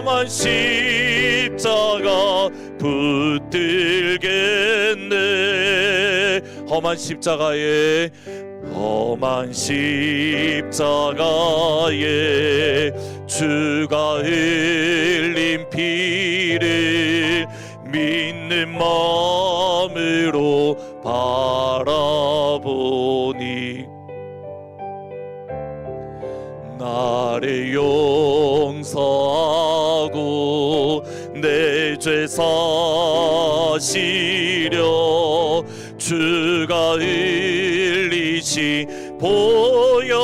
험한 십자가 붙들겠네. 험한 십자가에 주가 흘린 피를 믿는 마음으로 바라보니 나를 용서하고 내 죄 사시려 주가 흘리신 보혈이라.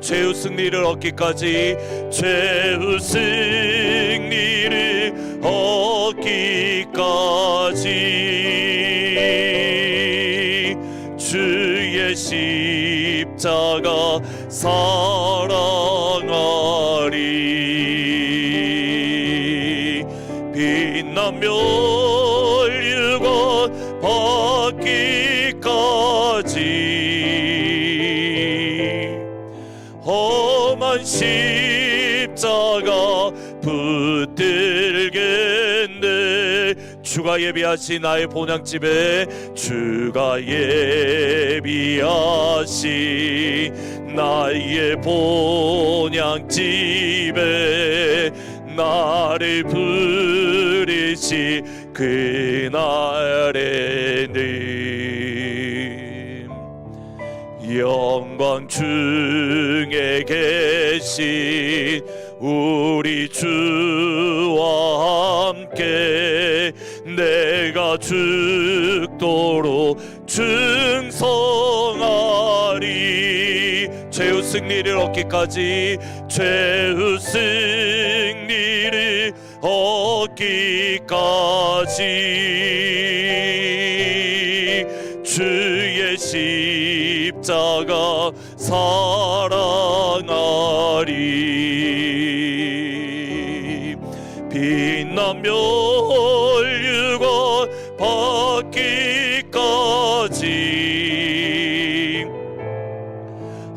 최후 승리를 얻기까지, 최후 승리를 얻기까지 주의 십자가 사랑하리. 빛나며 멸류관 받기까지 험한 십자가 붙들겠네. 주가 예비하신 나의 본향집에, 주가 예비하신 나의 본향집에 나를 부르시 그날에는 영광 중에 계신 우리 주와 함께 내가 죽도록 충성하리. 최후 승리를 얻기까지, 최후 승리를 얻기까지 주의 십자가 사랑하리. 빛나며 멸류관 받기까지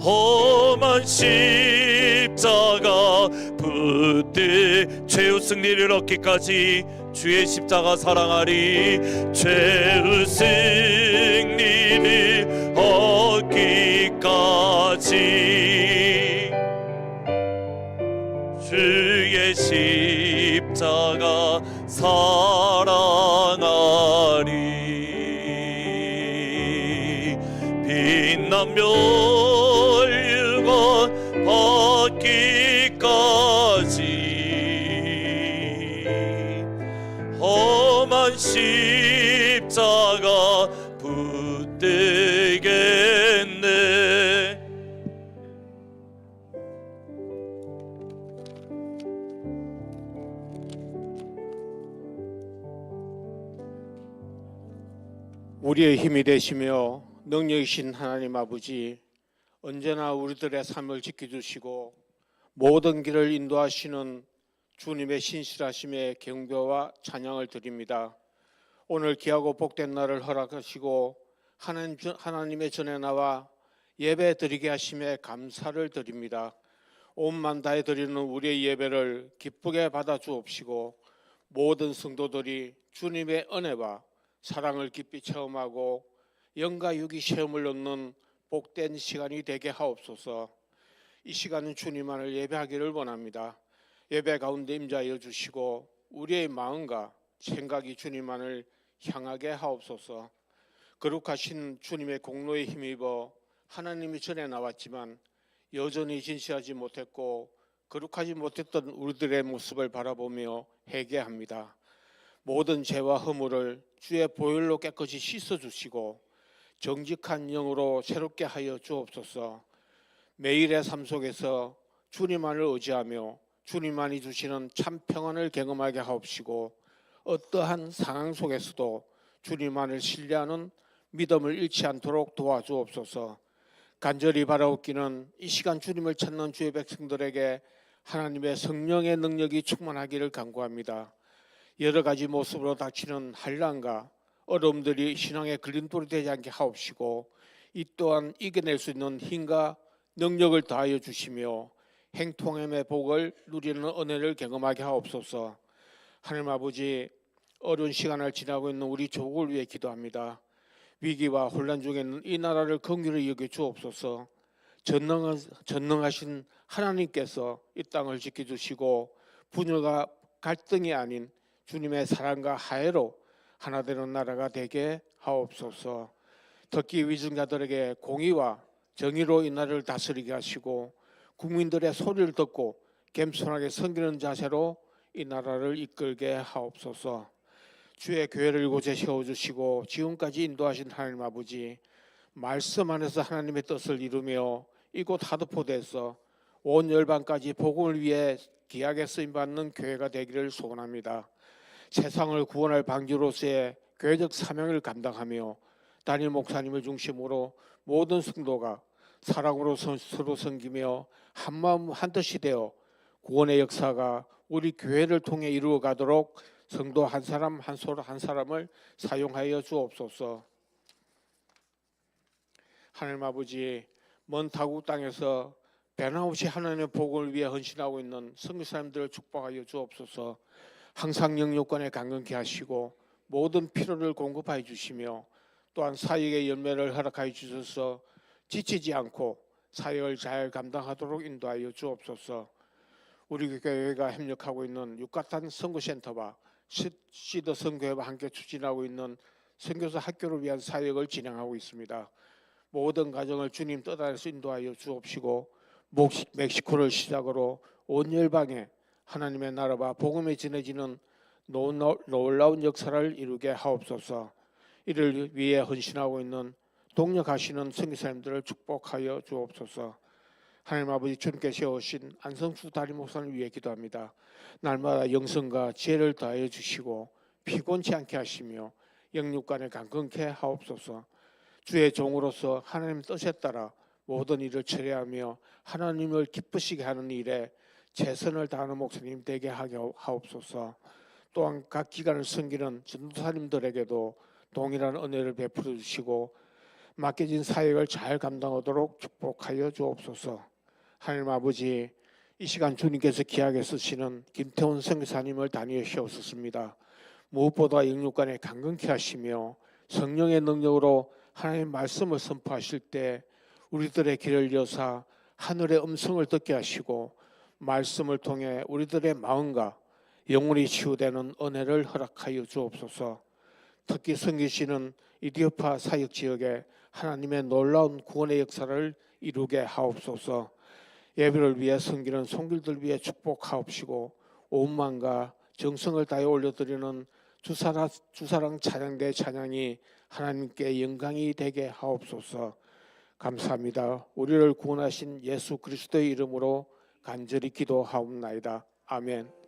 험한 십자가 최후 승리를 얻기까지 주의 십자가 사랑하리. 최후 승리를 얻기까지 주의 십자가 사랑하리. 빛나며 멸류관 받기까지 험한 십자가 붙들겠네. 우리의 힘이 되시며 능력이신 하나님 아버지, 언제나 우리들의 삶을 지켜주시고 모든 길을 인도하시는 주님의 신실하심에 경배와 찬양을 드립니다. 오늘 귀하고 복된 날을 허락하시고 하나님의 전에 나와 예배 드리게 하심에 감사를 드립니다. 온만 다해 드리는 우리의 예배를 기쁘게 받아 주옵시고 모든 성도들이 주님의 은혜와 사랑을 깊이 체험하고 영과 육이 시험을 얻는 복된 시간이 되게 하옵소서. 이 시간은 주님만을 예배하기를 원합니다. 예배 가운데 임자여 주시고 우리의 마음과 생각이 주님만을 향하게 하옵소서. 거룩하신 주님의 공로에 힘입어 하나님이 전에 나왔지만 여전히 진실하지 못했고 거룩하지 못했던 우리들의 모습을 바라보며 회개합니다. 모든 죄와 허물을 주의 보혈로 깨끗이 씻어주시고 정직한 영으로 새롭게 하여 주옵소서. 매일의 삶 속에서 주님만을 의지하며 주님만이 주시는 참 평안을 경험하게 하옵시고 어떠한 상황 속에서도 주님만을 신뢰하는 믿음을 잃지 않도록 도와주옵소서. 간절히 바라옵기는 이 시간 주님을 찾는 주의 백성들에게 하나님의 성령의 능력이 충만하기를 간구합니다. 여러 가지 모습으로 닥치는 환난과 어려움들이 신앙의 걸림돌이 되지 않게 하옵시고 이 또한 이겨낼 수 있는 힘과 능력을 더하여 주시며 행통함의 복을 누리는 은혜를 경험하게 하옵소서. 하나님 아버지, 어려운 시간을 지나고 있는 우리 조국을 위해 기도합니다. 위기와 혼란 중에 있는 이 나라를 긍휼히 여겨 주옵소서. 전능하신 하나님께서 이 땅을 지켜주시고 분열과 갈등이 아닌 주님의 사랑과 하애로 하나 되는 나라가 되게 하옵소서. 특히 위증자들에게 공의와 정의로 이 나라를 다스리게 하시고 국민들의 소리를 듣고 겸손하게 섬기는 자세로 이 나라를 이끌게 하옵소서. 주의 교회를 이곳에 세워주시고 지금까지 인도하신 하나님 아버지, 말씀 안에서 하나님의 뜻을 이루며 이곳 하드포드에서 온 열방까지 복음을 위해 귀하게 쓰임받는 교회가 되기를 소원합니다. 세상을 구원할 방주로서의 교회적 사명을 감당하며 담임 목사님을 중심으로 모든 성도가 사랑으로 서로 섬기며 한마음 한뜻이 되어 구원의 역사가 우리 교회를 통해 이루어가도록 성도 한 사람 한 사람을 사용하여 주옵소서. 하나님 아버지, 먼 타국 땅에서 변함없이 하나님의 복음을 위해 헌신하고 있는 선교사님들을 축복하여 주옵소서. 항상 영육간에 강건케 하시고 모든 필요를 공급하여 주시며 또한 사역의 열매를 허락하여 주셔서 지치지 않고 사역을 잘 감당하도록 인도하여 주옵소서. 우리 교회가 협력하고 있는 육가탄 선교센터와 시더 선교회와 함께 추진하고 있는 선교사 학교를 위한 사역을 진행하고 있습니다. 모든 가정을 주님 뜻 안에서 인도하여 주옵시고 멕시코를 시작으로 온 열방에 하나님의 나라와 복음이 전해지는 놀라운 역사를 이루게 하옵소서. 이를 위해 헌신하고 있는 동력하시는 선교사님들을 축복하여 주옵소서. 하나님 아버지, 주님께 세우신 안성수 담임 목사를 위해 기도합니다. 날마다 영성과 지혜를 더하여 주시고 피곤치 않게 하시며 영육간에 강건케 하옵소서. 주의 종으로서 하나님 뜻에 따라 모든 일을 처리하며 하나님을 기쁘시게 하는 일에 최선을 다하는 목사님 되게 하게 하옵소서. 또한 각 기관을 섬기는 전도사님들에게도 동일한 은혜를 베풀어 주시고 맡겨진 사역을 잘 감당하도록 축복하여 주옵소서. 하나님 아버지, 이 시간 주님께서 귀하게 쓰시는 김태훈 선교사님을 다니어 세우셨습니다. 무엇보다 영육간에 강건케 하시며 성령의 능력으로 하나님의 말씀을 선포하실 때 우리들의 길을 여사 하늘의 음성을 듣게 하시고 말씀을 통해 우리들의 마음과 영혼이 치유되는 은혜를 허락하여 주옵소서. 특히 섬기시는 이디오파 사역 지역에 하나님의 놀라운 구원의 역사를 이루게 하옵소서. 예배를 위해 섬기는 손길들 위해 축복하옵시고 온 마음과 정성을 다해 올려드리는 주사랑 찬양대 찬양이 하나님께 영광이 되게 하옵소서. 감사합니다. 우리를 구원하신 예수 그리스도의 이름으로 간절히 기도하옵나이다. 아멘.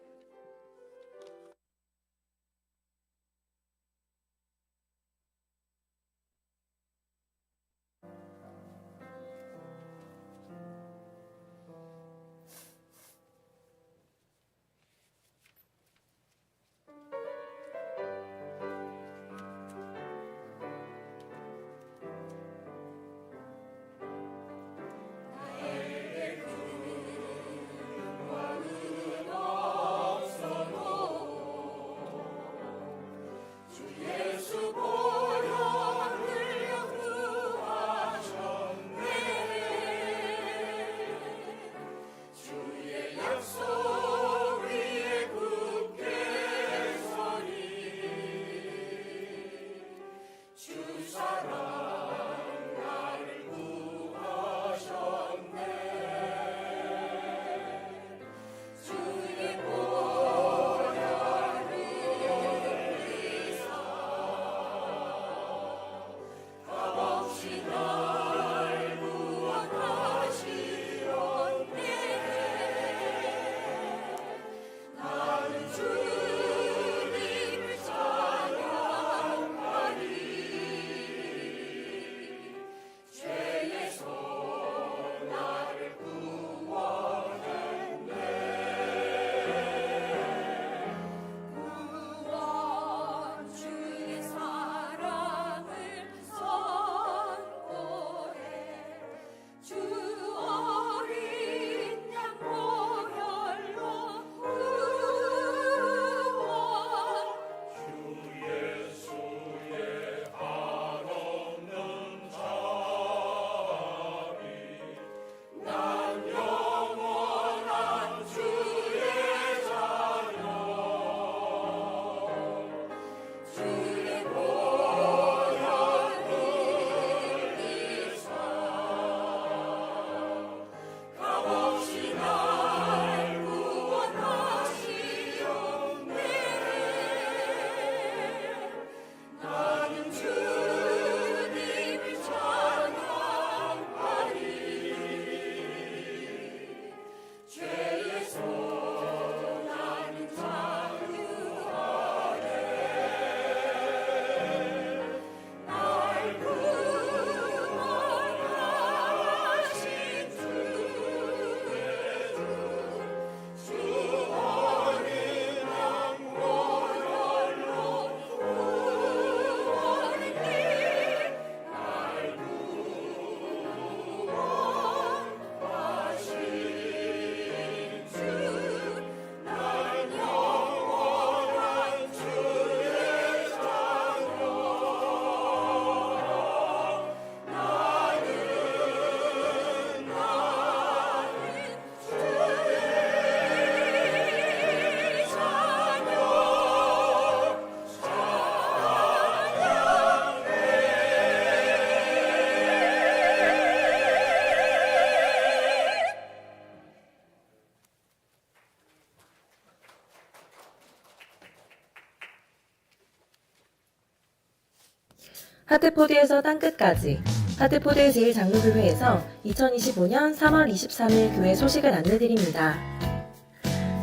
하트포드에서 땅끝까지 하트포드 제1장로교회에서 2025년 3월 23일 교회 소식을 안내드립니다.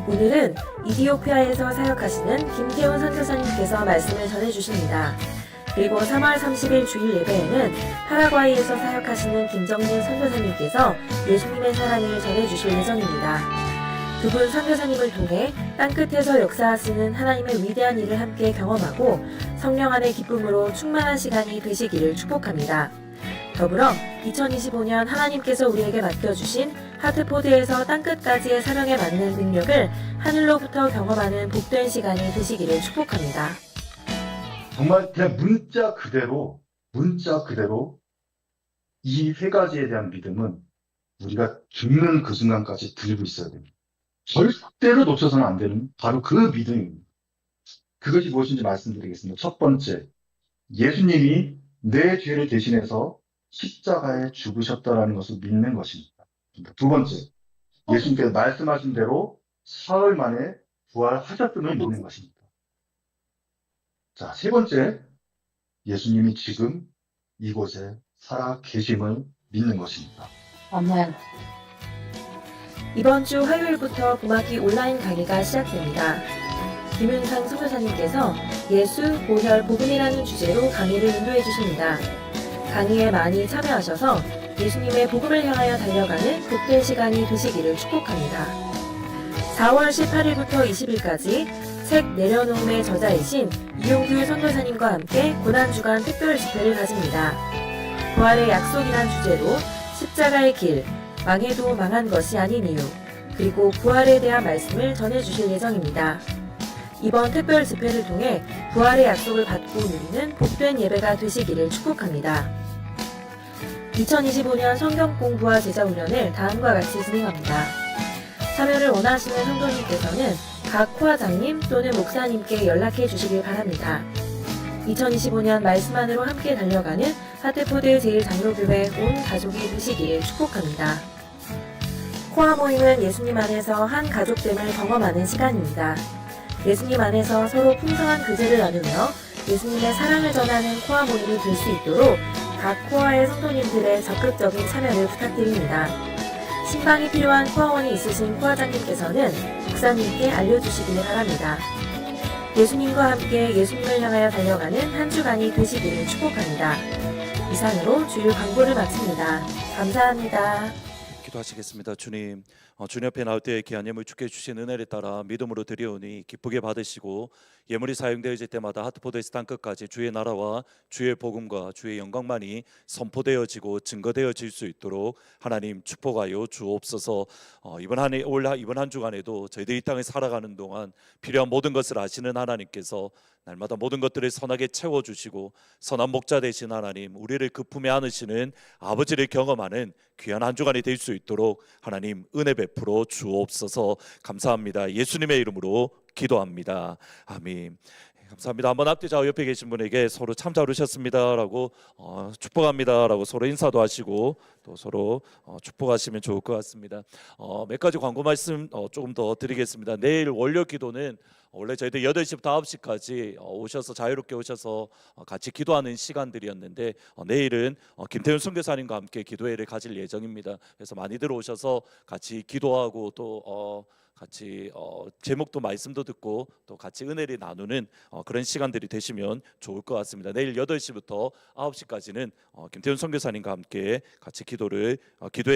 오늘은 이디오피아에서 사역하시는 김태훈 선교사님께서 말씀을 전해주십니다. 그리고 3월 30일 주일 예배에는 파라과이에서 사역하시는 김정진 선교사님께서 예수님의 사랑을 전해주실 예정입니다. 두 분 선교사님을 통해 땅끝에서 역사하시는 하나님의 위대한 일을 함께 경험하고 성령 안의 기쁨으로 충만한 시간이 되시기를 축복합니다. 더불어 2025년 하나님께서 우리에게 맡겨주신 하트포드에서 땅끝까지의 사명에 맞는 능력을 하늘로부터 경험하는 복된 시간이 되시기를 축복합니다. 정말 그냥 문자 그대로 이 세 가지에 대한 믿음은 우리가 죽는 그 순간까지 들고 있어야 됩니다. 절대로 놓쳐서는 안 되는 바로 그 믿음입니다. 그것이 무엇인지 말씀드리겠습니다. 첫 번째, 예수님이 내 죄를 대신해서 십자가에 죽으셨다라는 것을 믿는 것입니다. 두 번째, 예수님께서 말씀하신 대로 사흘 만에 부활하셨음을 믿는 것입니다. 자, 세 번째, 예수님이 지금 이곳에 살아 계심을 믿는 것입니다. 아멘. 이번 주 화요일부터 봄학기 온라인 강의가 시작됩니다. 김윤상 선교사님께서 예수, 보혈, 복음이라는 주제로 강의를 인도해 주십니다. 강의에 많이 참여하셔서 예수님의 복음을 향하여 달려가는 복된 시간이 되시기를 축복합니다. 4월 18일부터 20일까지 책 내려놓음의 저자이신 이용규 선교사님과 함께 고난주간 특별 집회를 가집니다. 부활의 약속이란 주제로 십자가의 길, 망해도 망한 것이 아닌 이유, 그리고 부활에 대한 말씀을 전해주실 예정입니다. 이번 특별 집회를 통해 부활의 약속을 받고 누리는 복된 예배가 되시기를 축복합니다. 2025년 성경 공부와 제자 훈련을 다음과 같이 진행합니다. 참여를 원하시는 성도님께서는 각 코아장님 또는 목사님께 연락해 주시길 바랍니다. 2025년 말씀 안으로 함께 달려가는 하트포드 제1장로교회 온 가족이 되시기를 축복합니다. 코아 모임은 예수님 안에서 한 가족됨을 경험하는 시간입니다. 예수님 안에서 서로 풍성한 교제를 나누며 예수님의 사랑을 전하는 코아 모임이 될 수 있도록 각 코아의 성도님들의 적극적인 참여를 부탁드립니다. 신방이 필요한 코아원이 있으신 코아장님께서는 목사님께 알려주시길 바랍니다. 예수님과 함께 예수님을 향하여 달려가는 한 주간이 되시기를 축복합니다. 이상으로 주일 광고를 마칩니다. 감사합니다. 기도하시겠습니다. 주님, 주님 앞에 나올 때 귀한 예물 주께 주신 은혜를 따라 믿음으로 드리오니 기쁘게 받으시고 예물이 사용되어질 때마다 하트포드에서 땅끝까지 주의 나라와 주의 복음과 주의 영광만이 선포되어지고 증거되어질 수 있도록 하나님 축복하여 주옵소서. 이번 한 주간에도 저희들이 이 땅을 살아가는 동안 필요한 모든 것을 아시는 하나님께서 날마다 모든 것들을 선하게 채워주시고 선한 목자 되신 하나님, 우리를 그 품에 안으시는 아버지를 경험하는 귀한 한 주간이 될 수 있도록 하나님 은혜 베풀어 주옵소서. 감사합니다. 예수님의 이름으로 기도합니다. 아멘. 감사합니다. 한번 앞뒤 좌우 옆에 계신 분에게 서로 참 잘 오셨습니다라고 축복합니다라고 서로 인사도 하시고 또 서로 축복하시면 좋을 것 같습니다. 몇 가지 광고 말씀 조금 더 드리겠습니다. 내일 월요 기도는 원래 저희들 8시부터 9시까지 오셔서 자유롭게 오셔서 같이 기도하는 시간들이었는데 내일은 김태훈 선교사님과 함께 기도회를 가질 예정입니다. 그래서 많이들 오셔서 같이 기도하고 또 같이 제목도 말씀도 듣고 또 같이 은혜를 나누는 그런 시간들이 되시면 좋을 것 같습니다. 내일 8시부터 9시까지는 김태훈 선교사님과 함께 같이 기도회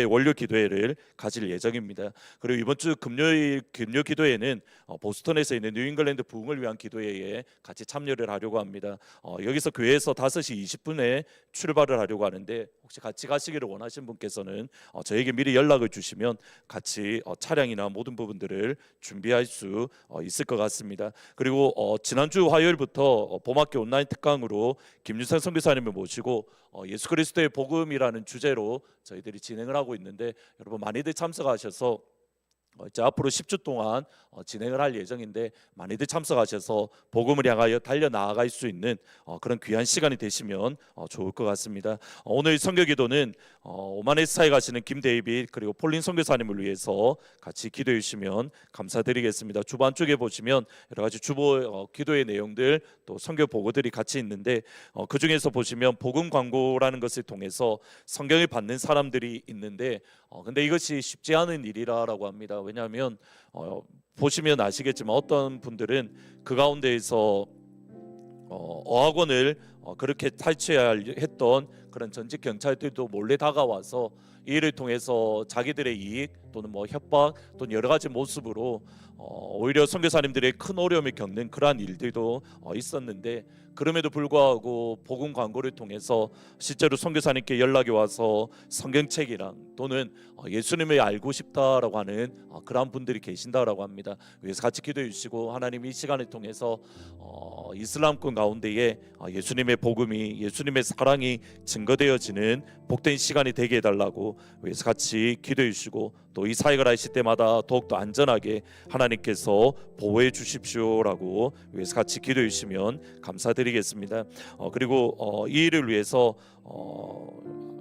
월요 기도회를 가질 예정입니다. 그리고 이번 주 금요 기도회는 보스턴에서 있는 뉴잉글랜드 부흥을 위한 기도회에 같이 참여를 하려고 합니다. 여기서 교회에서 5시 20분에 출발을 하려고 하는데 혹시 같이 가시기를 원하시는 분께서는 저에게 미리 연락을 주시면 같이 차량이나 모든 부분들을 준비할 수 있을 것 같습니다. 그리고 지난주 화요일부터 봄학기 온라인 특강으로 김유선 선교사님을 모시고 예수 그리스도의 복음이라는 주제로 저희들이 진행을 하고 있는데 여러분 많이들 참석하셔서 이제 앞으로 10주 동안 진행을 할 예정인데 많이들 참석하셔서 복음을 향하여 달려 나아갈 수 있는 그런 귀한 시간이 되시면 좋을 것 같습니다. 오늘 선교기도는 오마네스타에 가시는 김데이빗 그리고 폴린 선교사님을 위해서 같이 기도해 주시면 감사드리겠습니다. 주반 쪽에 보시면 여러 가지 주보 기도의 내용들 또 선교 보고들이 같이 있는데 그 중에서 보시면 복음 광고라는 것을 통해서 성경을 받는 사람들이 있는데 근데 이것이 쉽지 않은 일이라고 합니다. 왜냐하면 보시면 아시겠지만 어떤 분들은 그 가운데에서 어학원을 그렇게 탈취해야 했던 그런 전직 경찰들도 몰래 다가와서 이 일을 통해서 자기들의 이익 또는 뭐 협박 또는 여러 가지 모습으로 오히려 선교사님들의 큰 어려움을 겪는 그러한 일들도 있었는데 그럼에도 불구하고 복음 광고를 통해서 실제로 선교사님께 연락이 와서 성경책이랑 또는 예수님을 알고 싶다라고 하는 그러한 분들이 계신다라고 합니다. 그래서 같이 기도해 주시고 하나님 이 시간을 통해서 이슬람권 가운데에 예수님의 복음이 예수님의 사랑이 증거되어지는 복된 시간이 되게 해달라고 그래서 같이 기도해 주시고 또 이 사역을 하실 때마다 더욱더 안전하게 하나님께서 보호해 주십시오라고 그래서 같이 기도해 주시면 감사드리겠습니다. 그리고 이 일을 위해서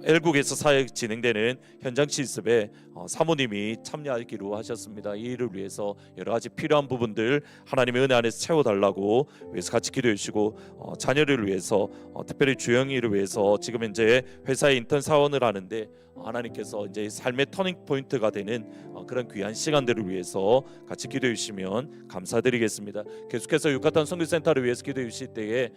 L국에서 사역 진행되는 현장 실습에 사모님이 참여하기로 하셨습니다. 이 일을 위해서 여러 가지 필요한 부분들 하나님의 은혜 안에서 채워달라고 위해서 같이 기도해 주시고 자녀를 위해서 특별히 주영이를 위해서 지금 현재 회사에 인턴 사원을 하는데 하나님께서 이제 삶의 터닝 포인트가 되는 그런 귀한 시간들을 위해서 같이 기도해 주시면 감사드리겠습니다. 계속해서 유카탄 선교센터를 위해서 기도해 주실 때에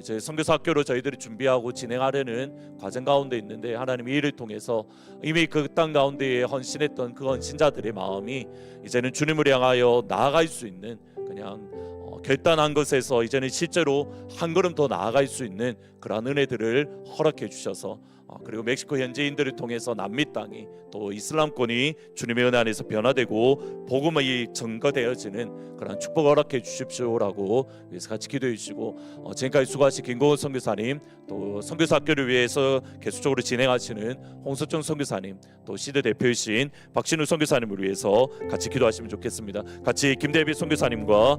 이제 선교사 학교로 저희들이 준비하고 진행하려는 과정 가운데 있는데 하나님 이 일을 통해서 이미 그 땅 가운데에 헌신했던 그 헌신자들의 마음이 이제는 주님을 향하여 나아갈 수 있는 그냥 결단한 것에서 이제는 실제로 한 걸음 더 나아갈 수 있는 그런 은혜들을 허락해 주셔서 그리고 멕시코 현지인들을 통해서 남미 땅이 또 이슬람권이 주님의 은혜 안에서 변화되고 복음이 증거되어지는 그런 축복 허락해 주십시오라고 위해서 같이 기도해 주시고 지금까지 수고하신 김고은 선교사님 또 선교사 학교를 위해서 계속적으로 진행하시는 홍서정 선교사님 또 시드 대표이신 박신우 선교사님을 위해서 같이 기도하시면 좋겠습니다. 같이 김대비 선교사님과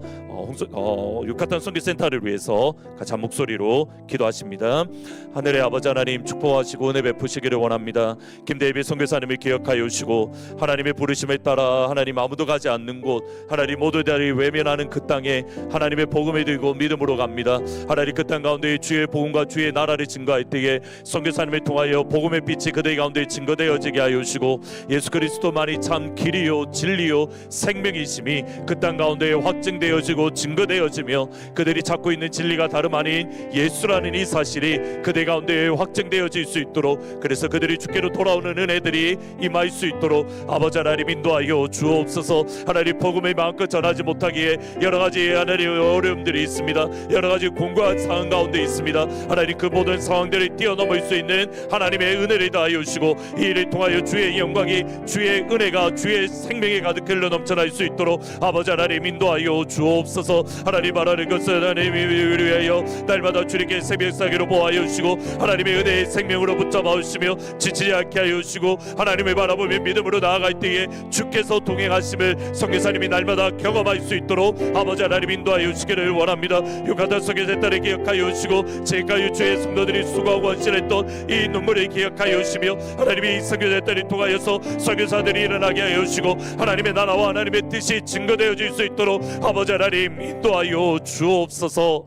유카탄 선교센터를 위해서 같이 한 목소리로 기도하십니다. 하늘의 아버지 하나님 축복하시고 은혜 베푸시기를 원합니다. 김대비 선교사님을 기억하여 주시고 하나님의 부르심에 따라 하나님 아무도 가지 않는 곳 하나님 모두들이 외면하는 그 땅에 하나님의 복음을 들고 믿음으로 갑니다. 하나님 그 땅 가운데 주의 복음과 주의 나라를 증거할 때에 선교사님을 통하여 복음의 빛이 그들 가운데 증거되어지게 하여 주시고 예수 그리스도만이 참 길이요 진리요 생명이심이 그 땅 가운데 확증되어지고 증거되어지며 그들이 찾고 있는 진리가 다름 아닌 예수라는 이 사실이 그들 가운데 확증되어질 수 있도록 그래서 그들이 주께로 돌아오는 은혜들이 임할 수 있도록 아버지 하나님 인도하여 주옵소서. 하나님 복음을 마음껏 전하지 못하기에 여러 가지 하나님 어려움들이 있습니다. 여러 가지 공고한 상황 가운데 있습니다. 하나님 그 모든 상황들을 뛰어넘을 수 있는 하나님의 은혜를 다하여 주시고 이 일을 통하여 주의 영광이 주의 은혜가 주의 생명에 가득 흘러 넘쳐날 수 있도록 아버지 하나님 인도하여 주옵소서. 하나님 말하는 것은 하나님을 위하여 날마다 주님께 새벽 사기로 보하여 주시고 하나님의 은혜의 생명으로 붙잡아 주시며 지치지 않게 하여 주시고 하나님을 바라보며 믿음으로 나아갈 때에 주께서 동행하심을 선교사님이 날마다 경험할 수 있도록 아버지 하나님 인도하여 주시기를 원합니다. 유카탄 선교센터를 기억하여 주시고 지금까지 주의 성도들이 수고하고 헌신했던 이 눈물을 기억하여 주시며 하나님이 이 선교센터를 통하여서 선교사들이 일어나게 하여 주시고 하나님의 나라와 하나님의 뜻이 증거되어질 수 있도록 아버지 하나님 인도하여 주옵소서.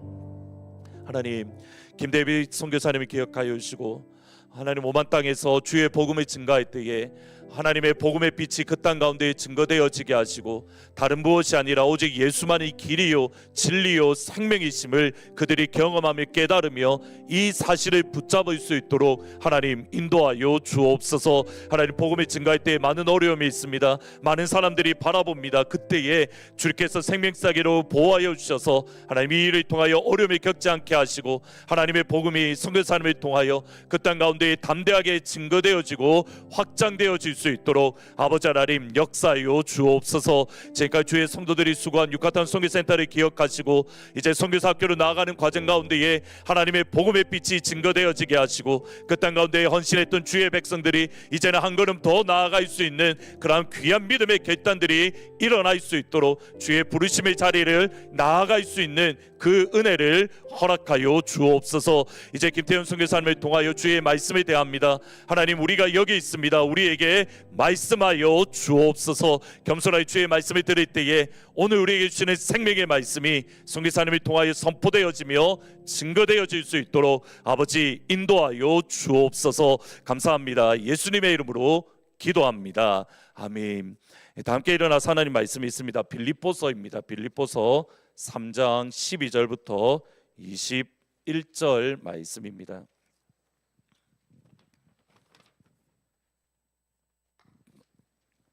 하나님 김대비 선교사님을 기억하여 주시고 하나님 오만 땅에서 주의 복음을 증거할 때에 하나님의 복음의 빛이 그 땅 가운데 증거되어지게 하시고 다른 무엇이 아니라 오직 예수만이 길이요 진리요 생명이심을 그들이 경험하며 깨달으며 이 사실을 붙잡을 수 있도록 하나님 인도하여 주옵소서. 하나님 복음을 증거할 때 많은 어려움이 있습니다. 많은 사람들이 바라봅니다. 그때에 주께서 생명사기로 보호하여 주셔서 하나님 이 일을 통하여 어려움을 겪지 않게 하시고 하나님의 복음이 선교사님을 통하여 그 땅 가운데 담대하게 증거되어지고 확장되어질 수 수 있도록 아버지 하나님 역사하여 주옵소서. 지금까지 주의 성도들이 수고한 육가탄 선교센터를 기억하시고 이제 선교사 학교로 나아가는 과정 가운데에 하나님의 복음의 빛이 증거되어지게 하시고 그 땅 가운데 헌신했던 주의 백성들이 이제는 한 걸음 더 나아갈 수 있는 그러한 귀한 믿음의 결단들이 일어날 수 있도록 주의 부르심의 자리를 나아갈 수 있는 그 은혜를 허락하여 주옵소서. 이제 김태현 선교사님을 통하여 주의 말씀을 대합니다. 하나님, 우리가 여기 있습니다. 우리에게 말씀하여 주옵소서. 겸손하게 주의 말씀을 들을 때에 오늘 우리에게 주시는 생명의 말씀이 선교사님을 통하여 선포되어지며 증거되어질 수 있도록 아버지 인도하여 주옵소서. 감사합니다. 예수님의 이름으로 기도합니다. 아멘. 다 함께 일어나서 하나님 말씀이 있습니다. 빌립보서입니다. 빌립보서 3장 12절부터 21절 말씀입니다.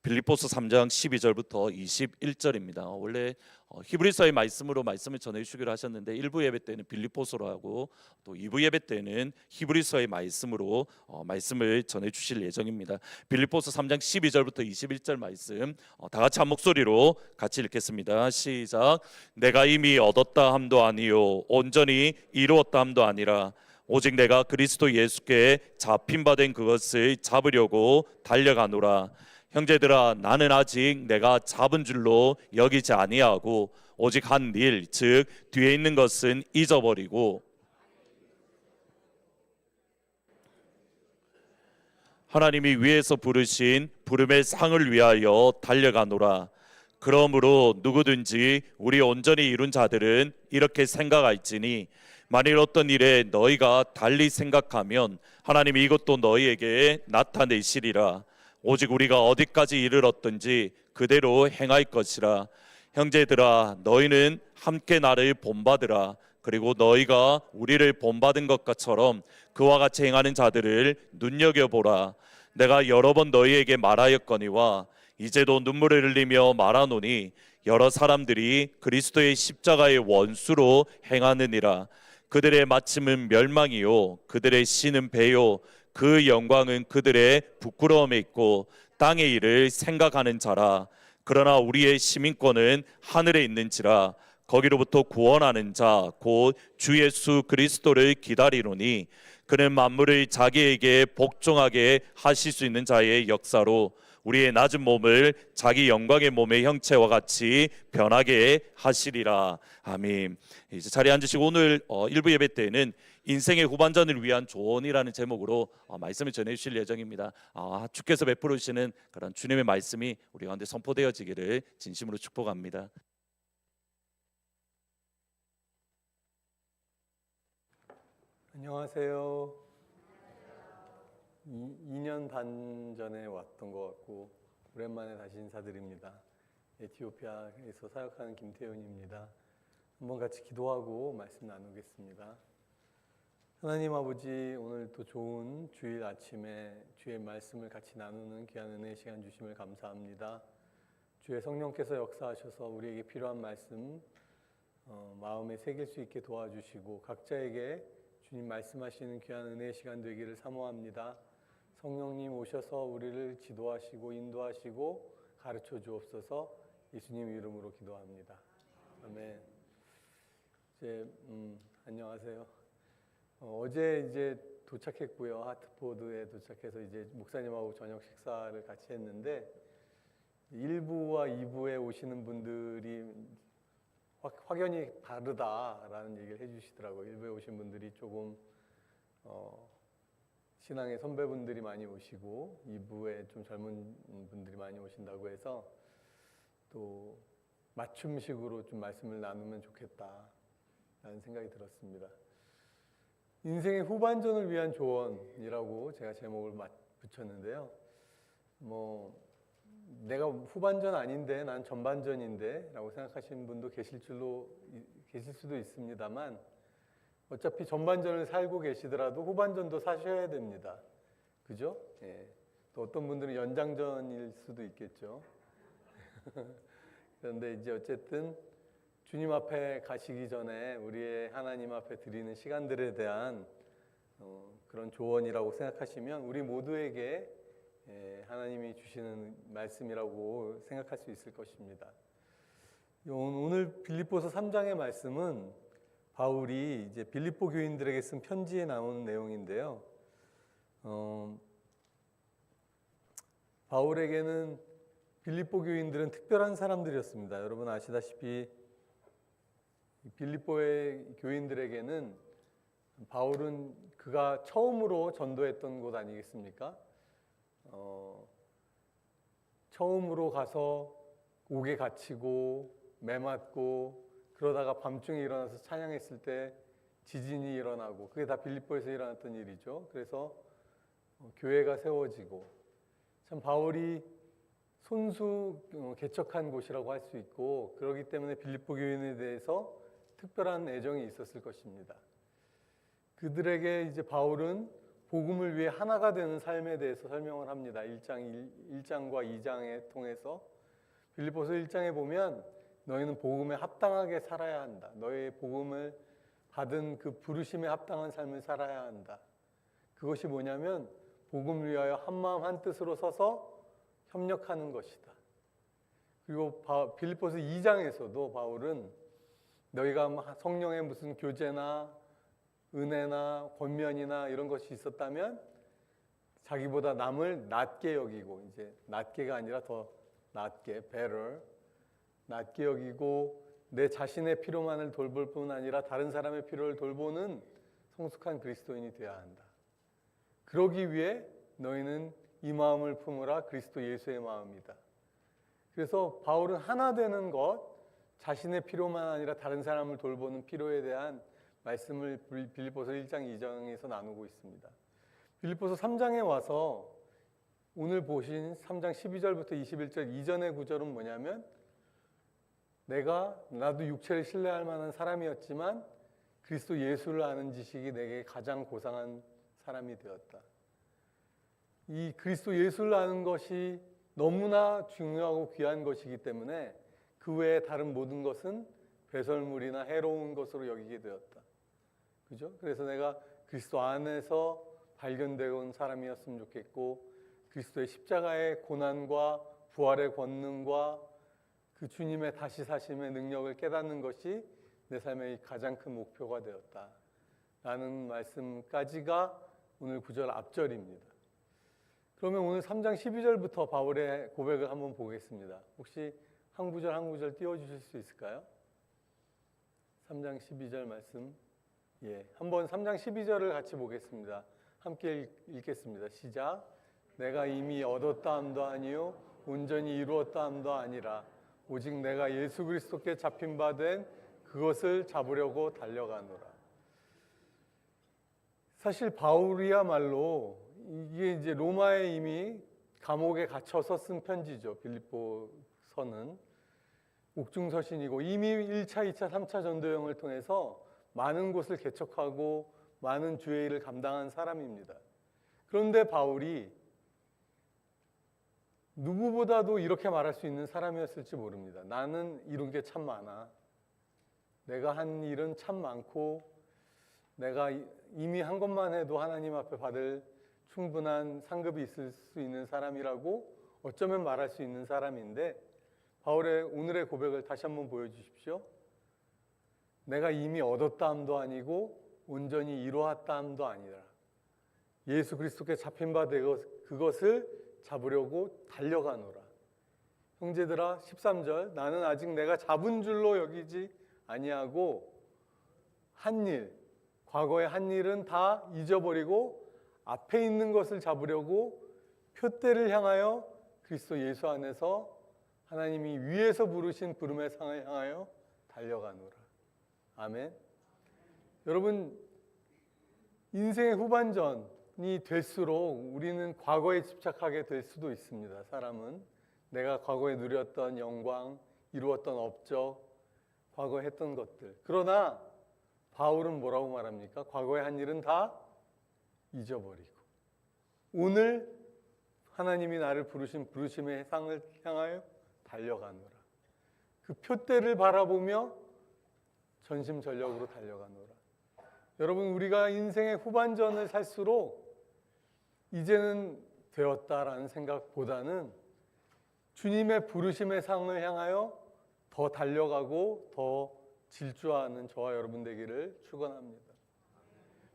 빌립보서 3장 12절부터 21절입니다. 원래 히브리서의 말씀으로 말씀을 전해주기로 하셨는데 1부 예배 때는 빌립보서로 하고 또 2부 예배 때는 히브리서의 말씀으로 말씀을 전해주실 예정입니다. 빌립보서 3장 12절부터 21절 말씀 다 같이 한 목소리로 같이 읽겠습니다. 시작. 내가 이미 얻었다 함도 아니요 온전히 이루었다 함도 아니라 오직 내가 그리스도 예수께 잡힌 바 된 그것을 잡으려고 달려가노라. 형제들아, 나는 아직 내가 잡은 줄로 여기지 아니하고 오직 한 일, 즉 뒤에 있는 것은 잊어버리고 하나님이 위에서 부르신 부름의 상을 위하여 달려가노라. 그러므로 누구든지 우리 온전히 이룬 자들은 이렇게 생각할지니 만일 어떤 일에 너희가 달리 생각하면 하나님이 이것도 너희에게 나타내시리라. 오직 우리가 어디까지 이르렀든지 그대로 행할 것이라. 형제들아, 너희는 함께 나를 본받으라. 그리고 너희가 우리를 본받은 것처럼 그와 같이 행하는 자들을 눈여겨보라. 내가 여러 번 너희에게 말하였거니와 이제도 눈물을 흘리며 말하노니 여러 사람들이 그리스도의 십자가의 원수로 행하느니라. 그들의 마침은 멸망이요 그들의 신은 배요 그 영광은 그들의 부끄러움에 있고 땅의 일을 생각하는 자라. 그러나 우리의 시민권은 하늘에 있는지라. 거기로부터 구원하는 자 곧 주 예수 그리스도를 기다리노니 그는 만물을 자기에게 복종하게 하실 수 있는 자의 역사로 우리의 낮은 몸을 자기 영광의 몸의 형체와 같이 변하게 하시리라. 아멘. 이제 자리에 앉으시고 오늘 1부 예배 때는 인생의 후반전을 위한 조언이라는 제목으로 말씀을 전해주실 예정입니다. 주께서 베풀어 주시는 그런 주님의 말씀이 우리 가운데 선포되어지기를 진심으로 축복합니다. 안녕하세요. 2년 반 전에 왔던 것 같고 오랜만에 다시 인사드립니다. 에티오피아에서 사역하는 김태훈입니다. 한번 같이 기도하고 말씀 나누겠습니다. 하나님 아버지, 오늘 또 좋은 주일 아침에 주의 말씀을 같이 나누는 귀한 은혜의 시간 주심을 감사합니다. 주의 성령께서 역사하셔서 우리에게 필요한 말씀 마음에 새길 수 있게 도와주시고 각자에게 주님 말씀하시는 귀한 은혜의 시간 되기를 사모합니다. 성령님 오셔서 우리를 지도하시고 인도하시고 가르쳐 주옵소서. 예수님 이름으로 기도합니다. 아멘. 안녕하세요. 어제 이제 도착했고요. 하트포드에 도착해서 이제 목사님하고 저녁 식사를 같이 했는데 1부와 2부에 오시는 분들이 확연히 다르다라는 얘기를 해주시더라고요. 1부에 오신 분들이 조금 신앙의 선배분들이 많이 오시고 2부에 좀 젊은 분들이 많이 오신다고 해서 또 맞춤식으로 좀 말씀을 나누면 좋겠다라는 생각이 들었습니다. 인생의 후반전을 위한 조언이라고 제가 제목을 붙였는데요. 내가 후반전 아닌데 난 전반전인데 라고 생각하시는 분도 계실 수도 있습니다만 어차피 전반전을 살고 계시더라도 후반전도 사셔야 됩니다. 그죠? 예. 또 어떤 분들은 연장전일 수도 있겠죠. 그런데 이제 어쨌든 주님 앞에 가시기 전에 우리의 하나님 앞에 드리는 시간들에 대한 그런 조언이라고 생각하시면 우리 모두에게 하나님이 주시는 말씀이라고 생각할 수 있을 것입니다. 오늘 빌립보서 3장의 말씀은 바울이 이제 빌립보 교인들에게 쓴 편지에 나오는 내용인데요. 바울에게는 빌립보 교인들은 특별한 사람들이었습니다. 여러분 아시다시피 빌립보의 교인들에게는 바울은 그가 처음으로 전도했던 곳 아니겠습니까? 처음으로 가서 옥에 갇히고 매맞고 그러다가 밤중에 일어나서 찬양했을 때 지진이 일어나고 그게 다 빌립보에서 일어났던 일이죠. 그래서 교회가 세워지고 참 바울이 손수 개척한 곳이라고 할 수 있고 그렇기 때문에 빌립보 교인에 대해서 특별한 애정이 있었을 것입니다. 그들에게 이제 바울은 복음을 위해 하나가 되는 삶에 대해서 설명을 합니다. 1장과 2장에 통해서 빌립보서 1장에 보면 너희는 복음에 합당하게 살아야 한다. 너희의 복음을 받은 그 부르심에 합당한 삶을 살아야 한다. 그것이 뭐냐면 복음을 위하여 한마음 한뜻으로 서서 협력하는 것이다. 그리고 빌립보서 2장에서도 바울은 너희가 성령의 무슨 교제나 은혜나 권면이나 이런 것이 있었다면 자기보다 남을 낮게 여기고 이제 낮게가 아니라 더 낮게 better 낮게 여기고 내 자신의 필요만을 돌볼 뿐 아니라 다른 사람의 필요를 돌보는 성숙한 그리스도인이 되어야 한다. 그러기 위해 너희는 이 마음을 품으라 그리스도 예수의 마음이다. 그래서 바울은 하나 되는 것, 자신의 필요만 아니라 다른 사람을 돌보는 필요에 대한 말씀을 빌립보서 1장 2장에서 나누고 있습니다. 빌립보서 3장에 와서 오늘 보신 3장 12절부터 21절 이전의 구절은 뭐냐면 나도 육체를 신뢰할 만한 사람이었지만 그리스도 예수를 아는 지식이 내게 가장 고상한 사람이 되었다. 이 그리스도 예수를 아는 것이 너무나 중요하고 귀한 것이기 때문에 그 외에 다른 모든 것은 배설물이나 해로운 것으로 여기게 되었다. 그죠? 그래서 내가 그리스도 안에서 발견되어 온 사람이었으면 좋겠고 그리스도의 십자가의 고난과 부활의 권능과 그 주님의 다시 사심의 능력을 깨닫는 것이 내 삶의 가장 큰 목표가 되었다. 라는 말씀까지가 오늘 9절 앞절입니다. 그러면 오늘 3장 12절부터 바울의 고백을 한번 보겠습니다. 혹시 한 구절 한 구절 띄워주실 수 있을까요? 3장 12절 말씀. 한번 3장 12절을 같이 보겠습니다. 함께 읽겠습니다. 시작. 내가 이미 얻었다 함도 아니요 온전히 이루었다 함도 아니라 오직 내가 예수 그리스도께 잡힌 바 된 그것을 잡으려고 달려가노라. 사실 바울이야말로 이게 이제 로마에 이미 감옥에 갇혀서 쓴 편지죠. 빌립보서는 옥중서신이고 이미 1차, 2차, 3차 전도여행을 통해서 많은 곳을 개척하고 많은 주의 일을 감당한 사람입니다. 그런데 바울이 누구보다도 이렇게 말할 수 있는 사람이었을지 모릅니다. 나는 이룬 게 참 많아. 내가 한 일은 참 많고 내가 이미 한 것만 해도 하나님 앞에 받을 충분한 상급이 있을 수 있는 사람이라고 어쩌면 말할 수 있는 사람인데 바울의 오늘의 고백을 다시 한번 보여주십시오. 내가 이미 얻었다 함도 아니고 온전히 이루었다 함도 아니라 예수 그리스도께 잡힌 바 되고 그것을 잡으려고 달려가노라. 형제들아 13절 나는 아직 내가 잡은 줄로 여기지 아니하고 한 일, 과거의 한 일은 다 잊어버리고 앞에 있는 것을 잡으려고 표대를 향하여 그리스도 예수 안에서 하나님이 위에서 부르신 부름의 상을 향하여 달려가노라. 아멘. 여러분 인생의 후반전이 될수록 우리는 과거에 집착하게 될 수도 있습니다. 사람은 내가 과거에 누렸던 영광, 이루었던 업적, 과거에 했던 것들. 그러나 바울은 뭐라고 말합니까? 과거에 한 일은 다 잊어버리고 오늘 하나님이 나를 부르신 부르심의 상을 향하여 달려가노라. 그 표대를 바라보며 전심전력으로 달려가노라. 여러분 우리가 인생의 후반전을 살수록 이제는 되었다라는 생각보다는 주님의 부르심의 상을 향하여 더 달려가고 더 질주하는 저와 여러분 되기를 축원합니다.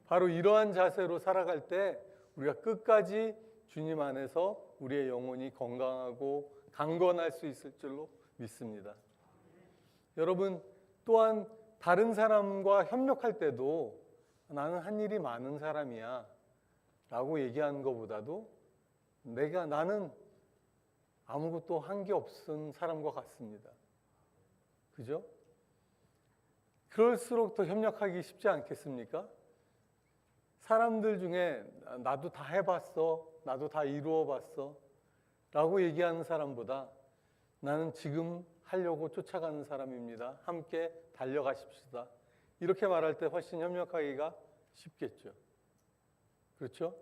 바로 이러한 자세로 살아갈 때 우리가 끝까지 주님 안에서 우리의 영혼이 건강하고 강건할 수 있을 줄로 믿습니다. 여러분, 또한 다른 사람과 협력할 때도 나는 한 일이 많은 사람이야 라고 얘기하는 것보다도 나는 아무것도 한 게 없은 사람과 같습니다. 그죠? 그럴수록 더 협력하기 쉽지 않겠습니까? 사람들 중에 나도 다 해봤어, 나도 다 이루어봤어 라고 얘기하는 사람보다 나는 지금 하려고 쫓아가는 사람입니다. 함께 달려가십시다. 이렇게 말할 때 훨씬 협력하기가 쉽겠죠. 그렇죠?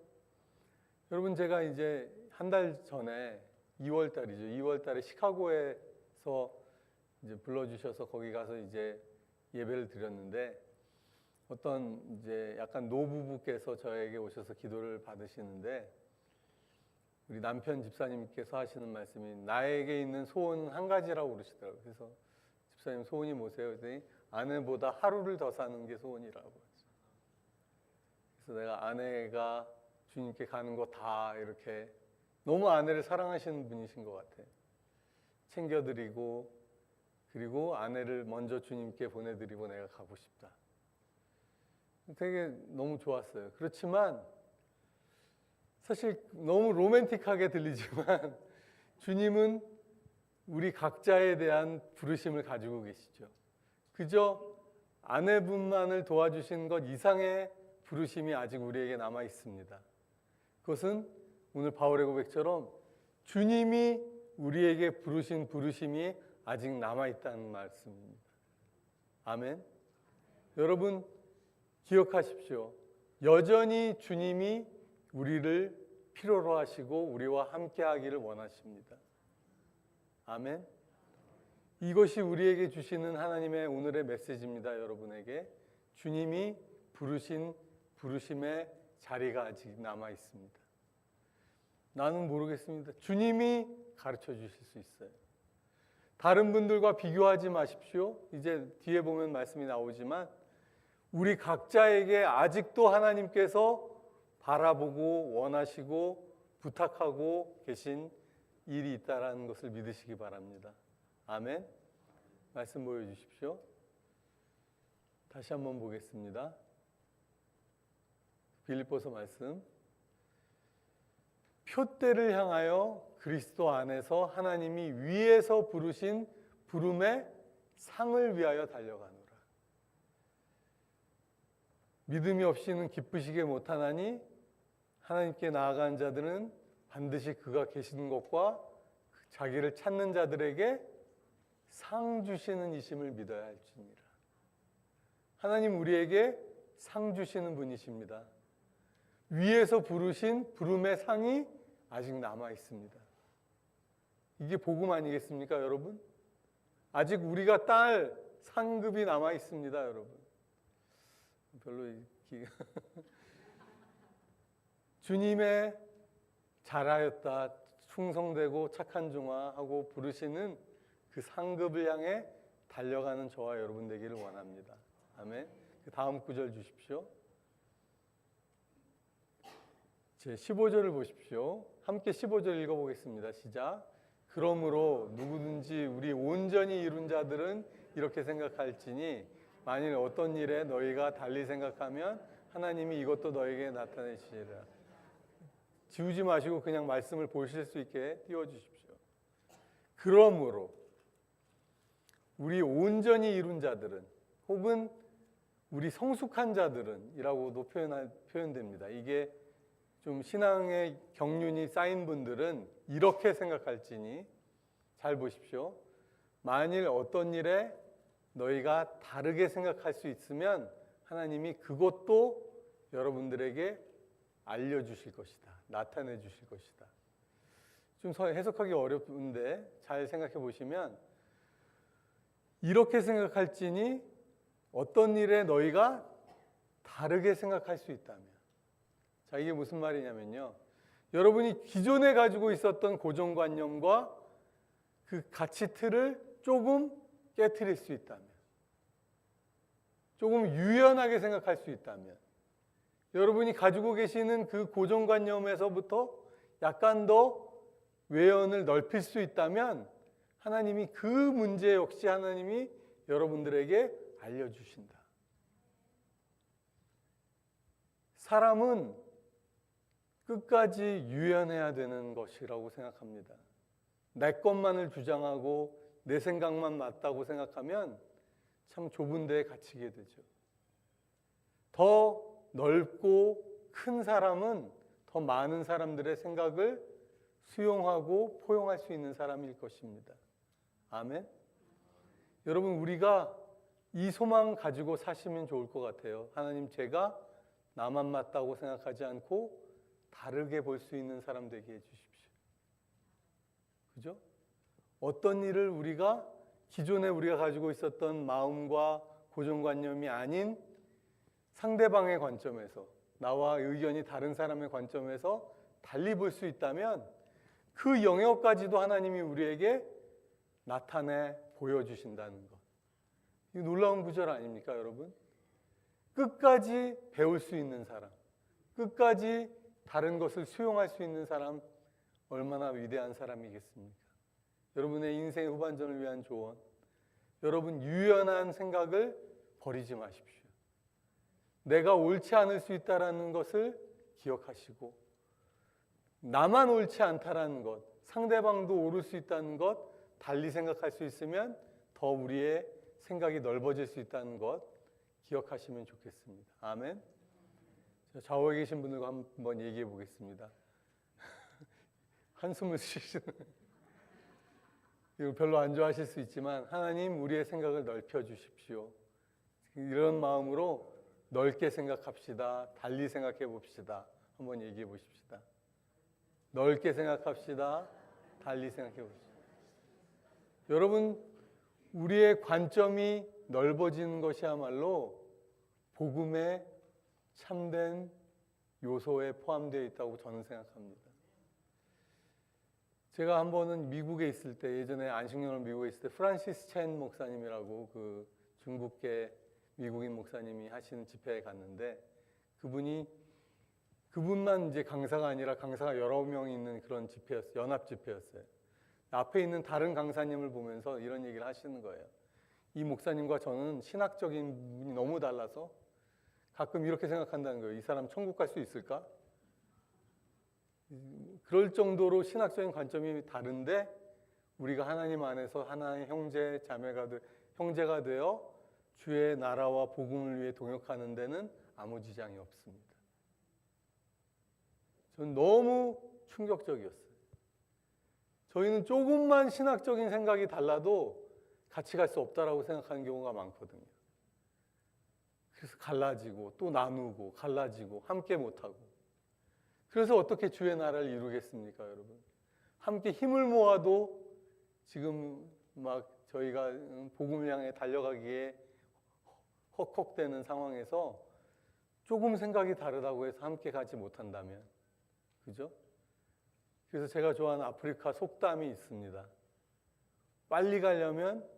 여러분, 제가 이제 한 달 전에 2월 달이죠. 2월 달에 시카고에서 이제 불러주셔서 거기 가서 이제 예배를 드렸는데 어떤 이제 약간 노부부께서 저에게 오셔서 기도를 받으시는데 우리 남편 집사님께서 하시는 말씀이 나에게 있는 소원 한 가지라고 그러시더라고요. 그래서 집사님 소원이 뭐세요? 그랬더니 아내보다 하루를 더 사는 게 소원이라고 했어요. 그래서 내가 아내가 주님께 가는 거 다 이렇게 너무 아내를 사랑하시는 분이신 것 같아요. 챙겨드리고 그리고 아내를 먼저 주님께 보내드리고 내가 가고 싶다. 되게 너무 좋았어요. 그렇지만 사실 너무 로맨틱하게 들리지만 주님은 우리 각자에 대한 부르심을 가지고 계시죠. 그저 아내분만을 도와주신 것 이상의 부르심이 아직 우리에게 남아 있습니다. 그것은 오늘 바울의 고백처럼 주님이 우리에게 부르신 부르심이 아직 남아 있다는 말씀입니다. 아멘. 여러분 기억하십시오. 여전히 주님이 우리를 필요로 하시고 우리와 함께 하기를 원하십니다. 아멘. 이것이 우리에게 주시는 하나님의 오늘의 메시지입니다. 여러분에게 주님이 부르신 부르심의 자리가 아직 남아 있습니다. 나는 모르겠습니다. 주님이 가르쳐 주실 수 있어요. 다른 분들과 비교하지 마십시오. 이제 뒤에 보면 말씀이 나오지만 우리 각자에게 아직도 하나님께서 바라보고 원하시고 부탁하고 계신 일이 있다는 것을 믿으시기 바랍니다. 아멘. 말씀 보여주십시오. 다시 한번 보겠습니다. 빌립보서 말씀. 표대를 향하여 그리스도 안에서 하나님이 위에서 부르신 부름의 상을 위하여 달려가노라. 믿음이 없이는 기쁘시게 못하나니 하나님께 나아간 자들은 반드시 그가 계시는 것과 자기를 찾는 자들에게 상 주시는 이심을 믿어야 할지니라. 하나님 우리에게 상 주시는 분이십니다. 위에서 부르신 부름의 상이 아직 남아 있습니다. 이게 복음 아니겠습니까, 여러분? 아직 우리가 딸 상급이 남아 있습니다, 여러분. 별로 주님의 잘하였다, 충성되고 착한 종아 하고 부르시는 그 상급을 향해 달려가는 저와 여러분 되기를 원합니다. 아멘. 그 다음 구절 주십시오. 제 15절을 보십시오. 함께 15절 읽어보겠습니다. 시작. 그러므로 누구든지 우리 온전히 이룬 자들은 이렇게 생각할지니 만일 어떤 일에 너희가 달리 생각하면 하나님이 이것도 너에게 나타내시리라. 지우지 마시고 그냥 말씀을 보실 수 있게 띄워주십시오. 그러므로 우리 온전히 이룬 자들은 혹은 우리 성숙한 자들은 이라고도 표현됩니다. 이게 좀 신앙의 경륜이 쌓인 분들은 이렇게 생각할지니 잘 보십시오. 만일 어떤 일에 너희가 다르게 생각할 수 있으면 하나님이 그것도 여러분들에게 알려주실 것이다. 나타내 주실 것이다. 좀 해석하기 어려운데 잘 생각해 보시면 이렇게 생각할지니 어떤 일에 너희가 다르게 생각할 수 있다면 자, 이게 무슨 말이냐면요. 여러분이 기존에 가지고 있었던 고정관념과 그 가치 틀을 조금 깨트릴 수 있다면, 조금 유연하게 생각할 수 있다면, 여러분이 가지고 계시는 그 고정관념에서부터 약간 더 외연을 넓힐 수 있다면 하나님이 그 문제 역시 하나님이 여러분들에게 알려주신다. 사람은 끝까지 유연해야 되는 것이라고 생각합니다. 내 것만을 주장하고 내 생각만 맞다고 생각하면 참 좁은 데에 갇히게 되죠. 더 넓고 큰 사람은 더 많은 사람들의 생각을 수용하고 포용할 수 있는 사람일 것입니다. 아멘. 여러분, 우리가 이 소망 가지고 사시면 좋을 것 같아요. 하나님, 제가 나만 맞다고 생각하지 않고 다르게 볼 수 있는 사람 되게 해주십시오. 그죠? 어떤 일을 우리가 기존에 우리가 가지고 있었던 마음과 고정관념이 아닌 상대방의 관점에서, 나와 의견이 다른 사람의 관점에서 달리 볼 수 있다면 그 영역까지도 하나님이 우리에게 나타내 보여주신다는 것. 이 놀라운 구절 아닙니까, 여러분? 끝까지 배울 수 있는 사람, 끝까지 다른 것을 수용할 수 있는 사람, 얼마나 위대한 사람이겠습니까? 여러분의 인생의 후반전을 위한 조언, 여러분 유연한 생각을 버리지 마십시오. 내가 옳지 않을 수 있다는 것을 기억하시고, 나만 옳지 않다라는 것, 상대방도 옳을 수 있다는 것, 달리 생각할 수 있으면 더 우리의 생각이 넓어질 수 있다는 것 기억하시면 좋겠습니다. 아멘. 좌우에 계신 분들과 한번 얘기해 보겠습니다. 한숨을 쉬시는, 이거 별로 안 좋아하실 수 있지만 하나님, 우리의 생각을 넓혀 주십시오. 이런 마음으로 넓게 생각합시다. 달리 생각해 봅시다. 한번 얘기해 보십시다. 넓게 생각합시다. 달리 생각해 봅시다. 여러분, 우리의 관점이 넓어지는 것이야말로 복음의 참된 요소에 포함되어 있다고 저는 생각합니다. 제가 한 번은 미국에 있을 때, 예전에 안식년을 미국에 있을 때 프란시스 첸 목사님이라고 그 중국계 미국인 목사님이 하시는 집회에 갔는데, 그분만 이제 강사가 아니라 강사가 여러 명이 있는 그런 집회였어요. 연합 집회였어요. 앞에 있는 다른 강사님을 보면서 이런 얘기를 하시는 거예요. 이 목사님과 저는 신학적인 부분이 너무 달라서 가끔 이렇게 생각한다는 거예요. 이 사람 천국 갈 수 있을까? 그럴 정도로 신학적인 관점이 다른데 우리가 하나님 안에서 하나의 형제, 형제가 되어 주의 나라와 복음을 위해 동역하는 데는 아무 지장이 없습니다. 전 너무 충격적이었어요. 저희는 조금만 신학적인 생각이 달라도 같이 갈 수 없다라고 생각하는 경우가 많거든요. 그래서 갈라지고 또 나누고 갈라지고 함께 못하고, 그래서 어떻게 주의 나라를 이루겠습니까, 여러분? 함께 힘을 모아도 지금 막 저희가 복음을 향해 달려가기에 헉헉대는 상황에서 조금 생각이 다르다고 해서 함께 가지 못한다면, 그죠? 그래서 제가 좋아하는 아프리카 속담이 있습니다. 빨리 가려면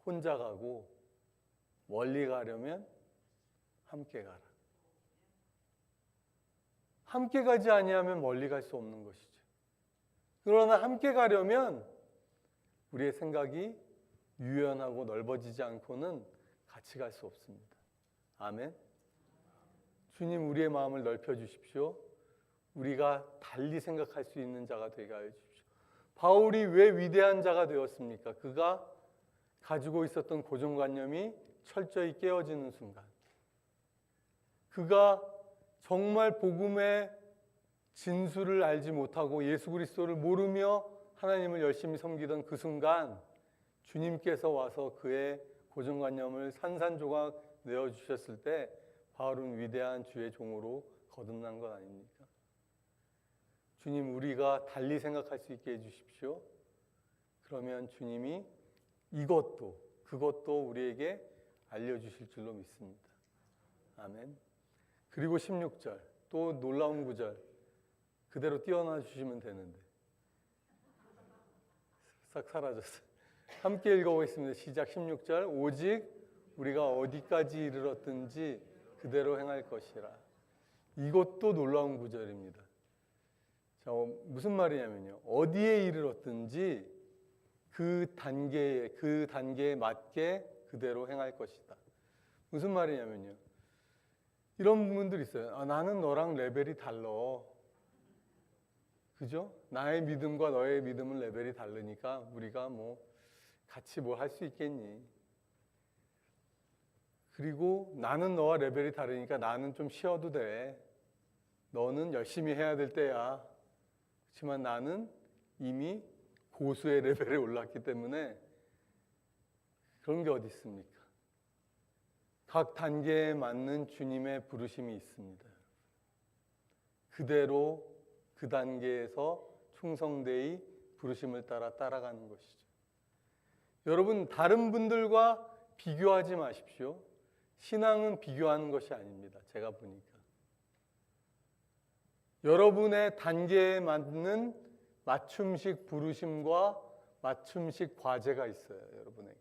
혼자 가고 멀리 가려면 함께 가라. 함께 가지 아니하면 멀리 갈 수 없는 것이죠. 그러나 함께 가려면 우리의 생각이 유연하고 넓어지지 않고는 같이 갈 수 없습니다. 아멘. 주님, 우리의 마음을 넓혀 주십시오. 우리가 달리 생각할 수 있는 자가 되게 하여 주십시오. 바울이 왜 위대한 자가 되었습니까? 그가 가지고 있었던 고정관념이 철저히 깨어지는 순간, 그가 정말 복음의 진수를 알지 못하고 예수 그리스도를 모르며 하나님을 열심히 섬기던 그 순간 주님께서 와서 그의 고정관념을 산산조각 내어주셨을 때 바울은 위대한 주의 종으로 거듭난 것 아닙니까? 주님, 우리가 달리 생각할 수 있게 해주십시오. 그러면 주님이 이것도 그것도 우리에게 알려주실 줄로 믿습니다. 아멘. 그리고 16절, 또 놀라운 구절. 그대로 띄워놔 주시면 되는데 싹 사라졌어요. 함께 읽어보겠습니다. 시작 16절. 오직 우리가 어디까지 이르렀든지 그대로 행할 것이라. 이것도 놀라운 구절입니다. 자, 무슨 말이냐면요. 어디에 이르렀든지 그 단계에 맞게 그대로 행할 것이다. 무슨 말이냐면요. 이런 부분들이 있어요. 아, 나는 너랑 레벨이 달라. 그죠? 나의 믿음과 너의 믿음은 레벨이 다르니까 우리가 뭐 같이 뭘 할 수 있겠니? 그리고 나는 너와 레벨이 다르니까 나는 좀 쉬어도 돼. 너는 열심히 해야 될 때야. 그렇지만 나는 이미 고수의 레벨에 올랐기 때문에 그런 게 어디 있습니까? 각 단계에 맞는 주님의 부르심이 있습니다. 그대로 그 단계에서 충성되이 부르심을 따라가는 것이죠. 여러분, 다른 분들과 비교하지 마십시오. 신앙은 비교하는 것이 아닙니다. 제가 보니까. 여러분의 단계에 맞는 맞춤식 부르심과 맞춤식 과제가 있어요. 여러분에게.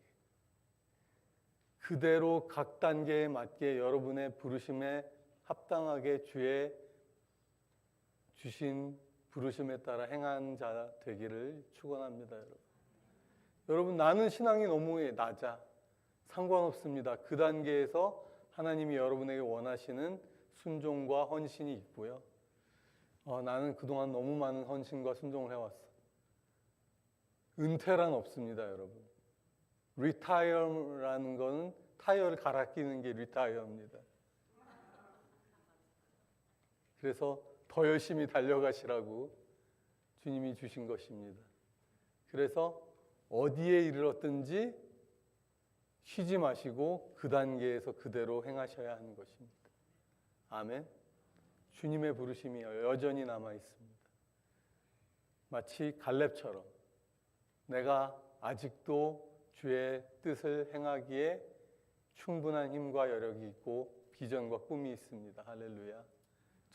그대로 각 단계에 맞게 여러분의 부르심에 합당하게 주의 주신 부르심에 따라 행한 자 되기를 축원합니다. 여러분, 나는 신앙이 너무 낮아. 상관없습니다. 그 단계에서 하나님이 여러분에게 원하시는 순종과 헌신이 있고요. 나는 그동안 너무 많은 헌신과 순종을 해왔어. 은퇴란 없습니다, 여러분. 리타이어라는 거는 타이어를 갈아 끼는 게 리타이어입니다. 그래서 더 열심히 달려가시라고 주님이 주신 것입니다. 그래서 어디에 이르렀든지 쉬지 마시고 그 단계에서 그대로 행하셔야 하는 것입니다. 아멘. 주님의 부르심이 여전히 남아 있습니다. 마치 갈렙처럼 내가 아직도 주의 뜻을 행하기에 충분한 힘과 여력이 있고 비전과 꿈이 있습니다. 할렐루야.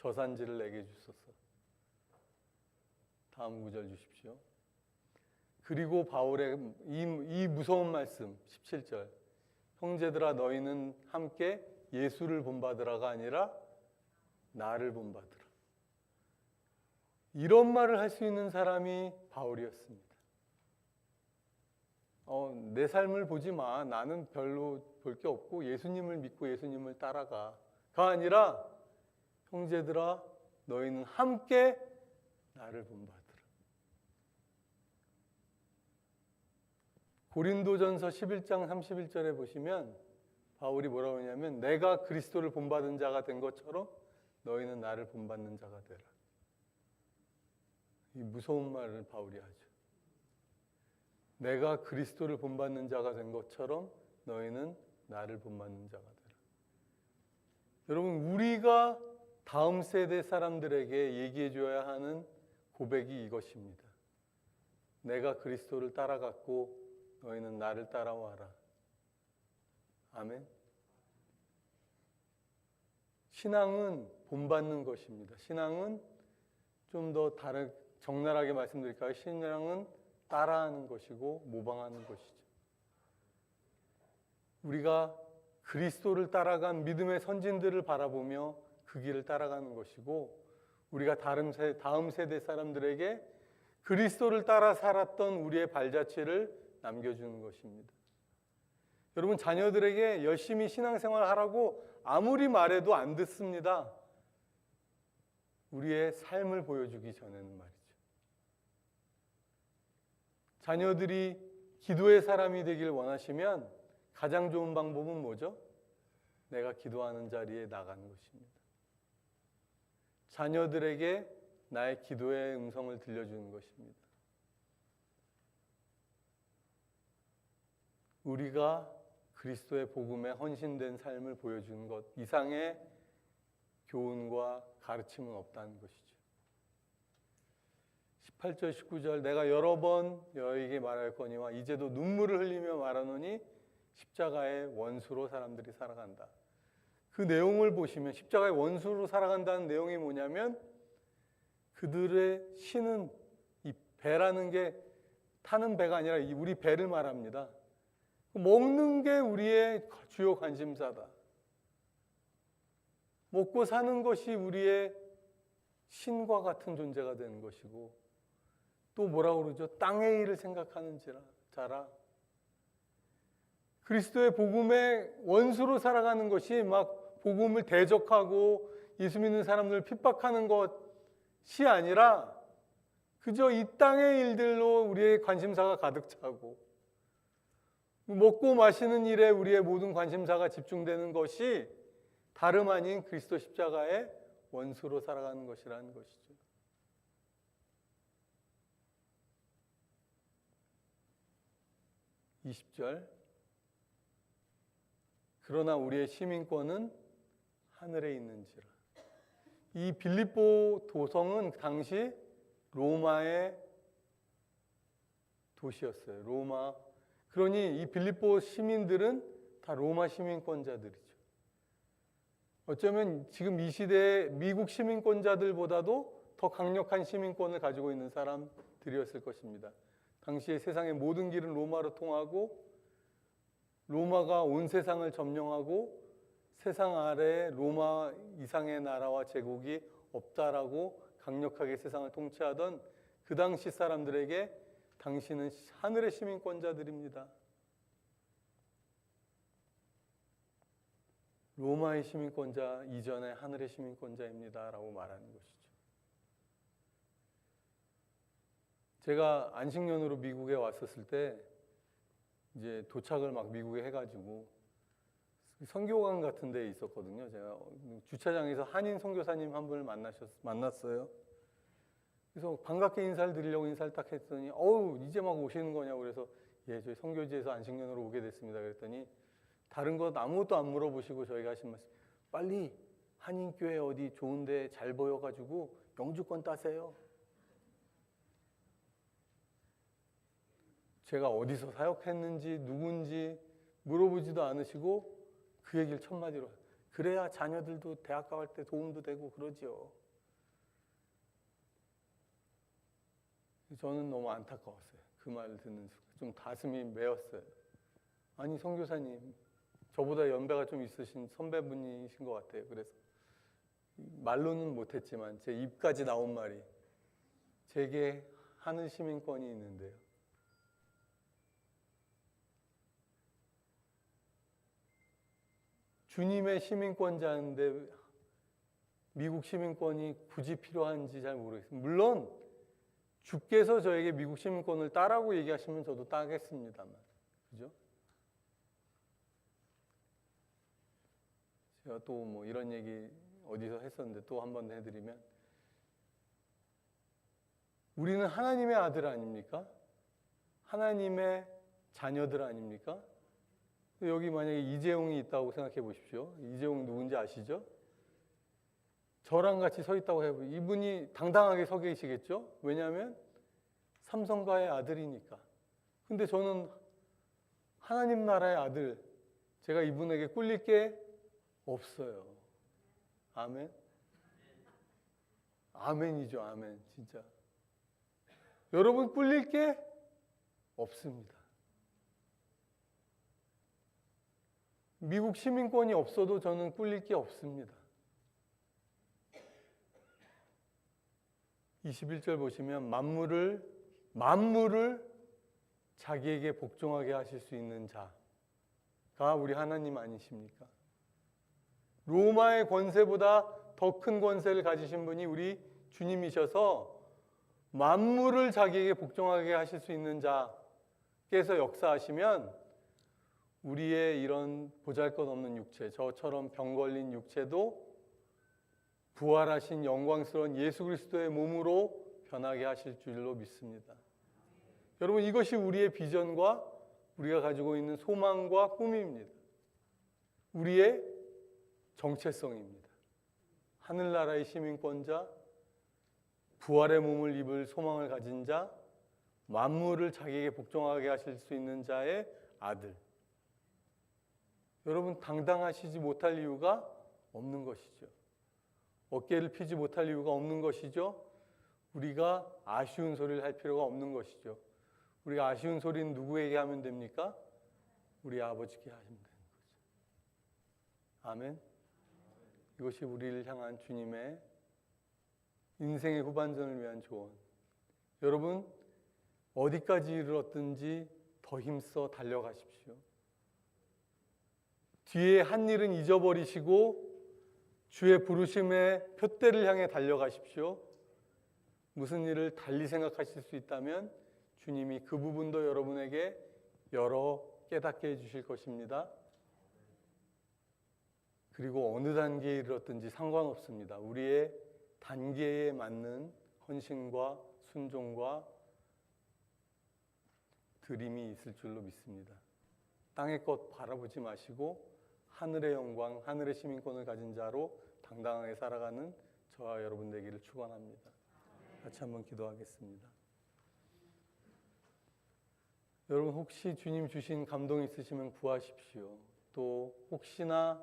저 산지를 내게 주소서. 다음 구절 주십시오. 그리고 바울의 이 무서운 말씀 17절. 형제들아 너희는 함께 예수를 본받으라가 아니라 나를 본받으라. 이런 말을 할 수 있는 사람이 바울이었습니다. 내 삶을 보지 마. 나는 별로 볼 게 없고 예수님을 믿고 예수님을 따라가. 가 아니라 형제들아 너희는 함께 나를 본받으라. 고린도전서 11장 31절에 보시면 바울이 뭐라고 하냐면 내가 그리스도를 본받은 자가 된 것처럼 너희는 나를 본받는 자가 되라. 이 무서운 말을 바울이 하죠. 내가 그리스도를 본받는 자가 된 것처럼 너희는 나를 본받는 자가 되라. 여러분, 우리가 다음 세대 사람들에게 얘기해 줘야 하는 고백이 이것입니다. 내가 그리스도를 따라갔고 너희는 나를 따라와라. 아멘. 신앙은 본받는 것입니다. 신앙은 좀 더 적나라하게 말씀드릴까요? 신앙은 따라하는 것이고 모방하는 것이죠. 우리가 그리스도를 따라간 믿음의 선진들을 바라보며 그 길을 따라가는 것이고 우리가 다음 세대 사람들에게 그리스도를 따라 살았던 우리의 발자취를 남겨주는 것입니다. 여러분, 자녀들에게 열심히 신앙생활 하라고 아무리 말해도 안 듣습니다. 우리의 삶을 보여주기 전에는 말이죠. 자녀들이 기도의 사람이 되길 원하시면 가장 좋은 방법은 뭐죠? 내가 기도하는 자리에 나가는 것입니다. 자녀들에게 나의 기도의 음성을 들려주는 것입니다. 우리가 그리스도의 복음에 헌신된 삶을 보여주는 것 이상의 교훈과 가르침은 없다는 것이죠. 18절 19절 내가 여러 번 너희에게 말할 거니와 이제도 눈물을 흘리며 말하노니 십자가의 원수로 사람들이 살아간다. 그 내용을 보시면 십자가의 원수로 살아간다는 내용이 뭐냐면 그들의 신은 이 배라는 게 타는 배가 아니라 우리 배를 말합니다. 먹는 게 우리의 주요 관심사다. 먹고 사는 것이 우리의 신과 같은 존재가 되는 것이고, 또 뭐라고 그러죠? 땅의 일을 생각하는 자라. 그리스도의 복음의 원수로 살아가는 것이 막 복음을 대적하고 예수 믿는 사람들을 핍박하는 것이 아니라 그저 이 땅의 일들로 우리의 관심사가 가득 차고 먹고 마시는 일에 우리의 모든 관심사가 집중되는 것이 다름 아닌 그리스도 십자가의 원수로 살아가는 것이라는 것이죠. (20절) 그러나 우리의 시민권은 하늘에 있는지라. 이 빌립보 도성은 당시 로마의 도시였어요. 로마. 그러니 이 빌립보 시민들은 다 로마 시민권자들이죠. 어쩌면 지금 이 시대의 미국 시민권자들보다도 더 강력한 시민권을 가지고 있는 사람들이었을 것입니다. 당시에 세상의 모든 길은 로마로 통하고 로마가 온 세상을 점령하고 세상 아래에 로마 이상의 나라와 제국이 없다라고 강력하게 세상을 통치하던 그 당시 사람들에게 당신은 하늘의 시민권자들입니다. 로마의 시민권자 이전에 하늘의 시민권자입니다 라고 말하는 것이죠. 제가 안식년으로 미국에 왔었을 때 이제 도착을 막 미국에 해가지고 선교관 같은 데 있었거든요. 제가 주차장에서 한인 선교사님 한 분을 만났어요. 그래서 반갑게 인사를 드리려고 인사를 딱 했더니 이제 막 오시는 거냐고. 그래서 예, 저희 선교지에서 안식년으로 오게 됐습니다. 그랬더니 다른 것 아무것도 안 물어보시고 저희가 하신 말씀, 빨리 한인교회 어디 좋은데 잘 보여가지고 영주권 따세요. 제가 어디서 사역했는지 누군지 물어보지도 않으시고 그 얘기를 첫마디로, 그래야 자녀들도 대학 갈 때 도움도 되고 그러지요. 저는 너무 안타까웠어요. 그 말을 듣는 순간 좀 가슴이 메었어요. 아니 선교사님, 저보다 연배가 좀 있으신 선배분이신 것 같아요. 그래서 말로는 못했지만 제 입까지 나온 말이, 제게 하늘 시민권이 있는데요. 주님의 시민권자인데 미국 시민권이 굳이 필요한지 잘 모르겠습니다. 물론 주께서 저에게 미국 시민권을 따라고 얘기하시면 저도 따겠습니다만, 그죠? 제가 또 뭐 이런 얘기 어디서 했었는데 또 한 번 해드리면, 우리는 하나님의 아들 아닙니까? 하나님의 자녀들 아닙니까? 여기 만약에 이재용이 있다고 생각해 보십시오. 이재용 누군지 아시죠? 저랑 같이 서 있다고 해보세요. 이분이 당당하게 서 계시겠죠? 왜냐하면 삼성가의 아들이니까. 근데 저는 하나님 나라의 아들, 제가 이분에게 꿀릴 게 없어요. 아멘? 아멘이죠, 아멘. 진짜. 여러분 꿀릴 게 없습니다. 미국 시민권이 없어도 저는 꿀릴 게 없습니다. 21절 보시면 만물을 자기에게 복종하게 하실 수 있는 자가 우리 하나님 아니십니까? 로마의 권세보다 더 큰 권세를 가지신 분이 우리 주님이셔서 만물을 자기에게 복종하게 하실 수 있는 자께서 역사하시면 우리의 이런 보잘것없는 육체, 저처럼 병 걸린 육체도 부활하신 영광스러운 예수 그리스도의 몸으로 변하게 하실 줄로 믿습니다. 여러분, 이것이 우리의 비전과 우리가 가지고 있는 소망과 꿈입니다. 우리의 정체성입니다. 하늘나라의 시민권자, 부활의 몸을 입을 소망을 가진 자, 만물을 자기에게 복종하게 하실 수 있는 자의 아들. 여러분, 당당하시지 못할 이유가 없는 것이죠. 어깨를 피지 못할 이유가 없는 것이죠. 우리가 아쉬운 소리를 할 필요가 없는 것이죠. 우리가 아쉬운 소리는 누구에게 하면 됩니까? 우리 아버지께 하시면 되는 거죠. 아멘. 이것이 우리를 향한 주님의 인생의 후반전을 위한 조언. 여러분, 어디까지 이르렀든지 더 힘써 달려가십시오. 뒤에 한 일은 잊어버리시고 주의 부르심의 표대를 향해 달려가십시오. 무슨 일을 달리 생각하실 수 있다면 주님이 그 부분도 여러분에게 열어 깨닫게 해주실 것입니다. 그리고 어느 단계에 이르렀든지 상관없습니다. 우리의 단계에 맞는 헌신과 순종과 드림이 있을 줄로 믿습니다. 땅의 것 바라보지 마시고 하늘의 영광, 하늘의 시민권을 가진 자로 당당하게 살아가는 저와 여러분 되기를 축원합니다. 같이 한번 기도하겠습니다. 여러분, 혹시 주님 주신 감동 있으시면 구하십시오. 또 혹시나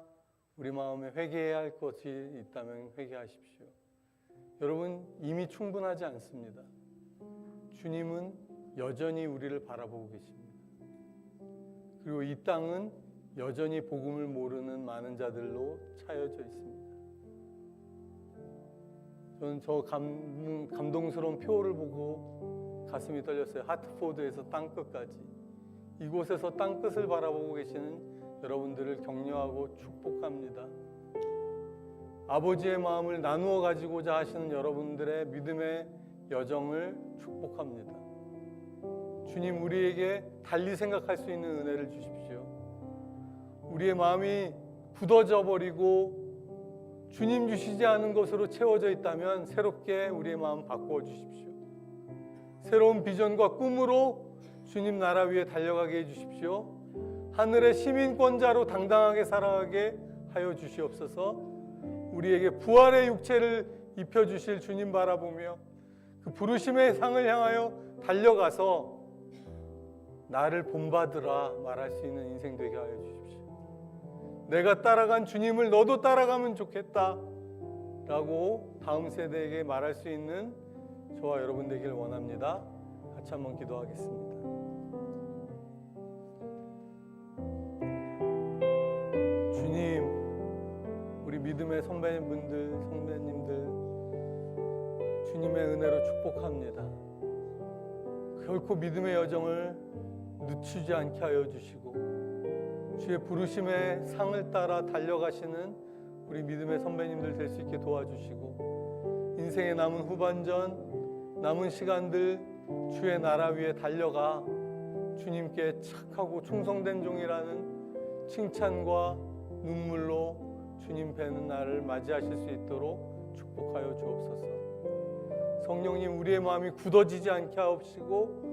우리 마음에 회개해야 할 것이 있다면 회개하십시오. 여러분, 이미 충분하지 않습니다. 주님은 여전히 우리를 바라보고 계십니다. 그리고 이 땅은 여전히 복음을 모르는 많은 자들로 차여져 있습니다. 저는 저 감동스러운 표를 보고 가슴이 떨렸어요. 하트포드에서 땅끝까지. 이곳에서 땅끝을 바라보고 계시는 여러분들을 격려하고 축복합니다. 아버지의 마음을 나누어 가지고자 하시는 여러분들의 믿음의 여정을 축복합니다. 주님, 우리에게 달리 생각할 수 있는 은혜를 주십시오. 우리의 마음이 굳어져 버리고 주님 주시지 않은 것으로 채워져 있다면 새롭게 우리의 마음 바꾸어 주십시오. 새로운 비전과 꿈으로 주님 나라 위에 달려가게 해주십시오. 하늘의 시민권자로 당당하게 살아가게 하여 주시옵소서. 우리에게 부활의 육체를 입혀주실 주님 바라보며 그 부르심의 상을 향하여 달려가서 나를 본받으라 말할 수 있는 인생 되게 하여 주십시오. 내가 따라간 주님을 너도 따라가면 좋겠다 라고 다음 세대에게 말할 수 있는 저와 여러분 되기를 원합니다. 같이 한번 기도하겠습니다. 주님, 우리 믿음의 선배님들, 주님의 은혜로 축복합니다. 결코 믿음의 여정을 늦추지 않게 하여 주시고 주의 부르심의 상을 따라 달려가시는 우리 믿음의 선배님들 될 수 있게 도와주시고 인생의 남은 후반전, 남은 시간들 주의 나라 위에 달려가 주님께 착하고 충성된 종이라는 칭찬과 눈물로 주님 뵈는 날을 맞이하실 수 있도록 축복하여 주옵소서. 성령님, 우리의 마음이 굳어지지 않게 하옵시고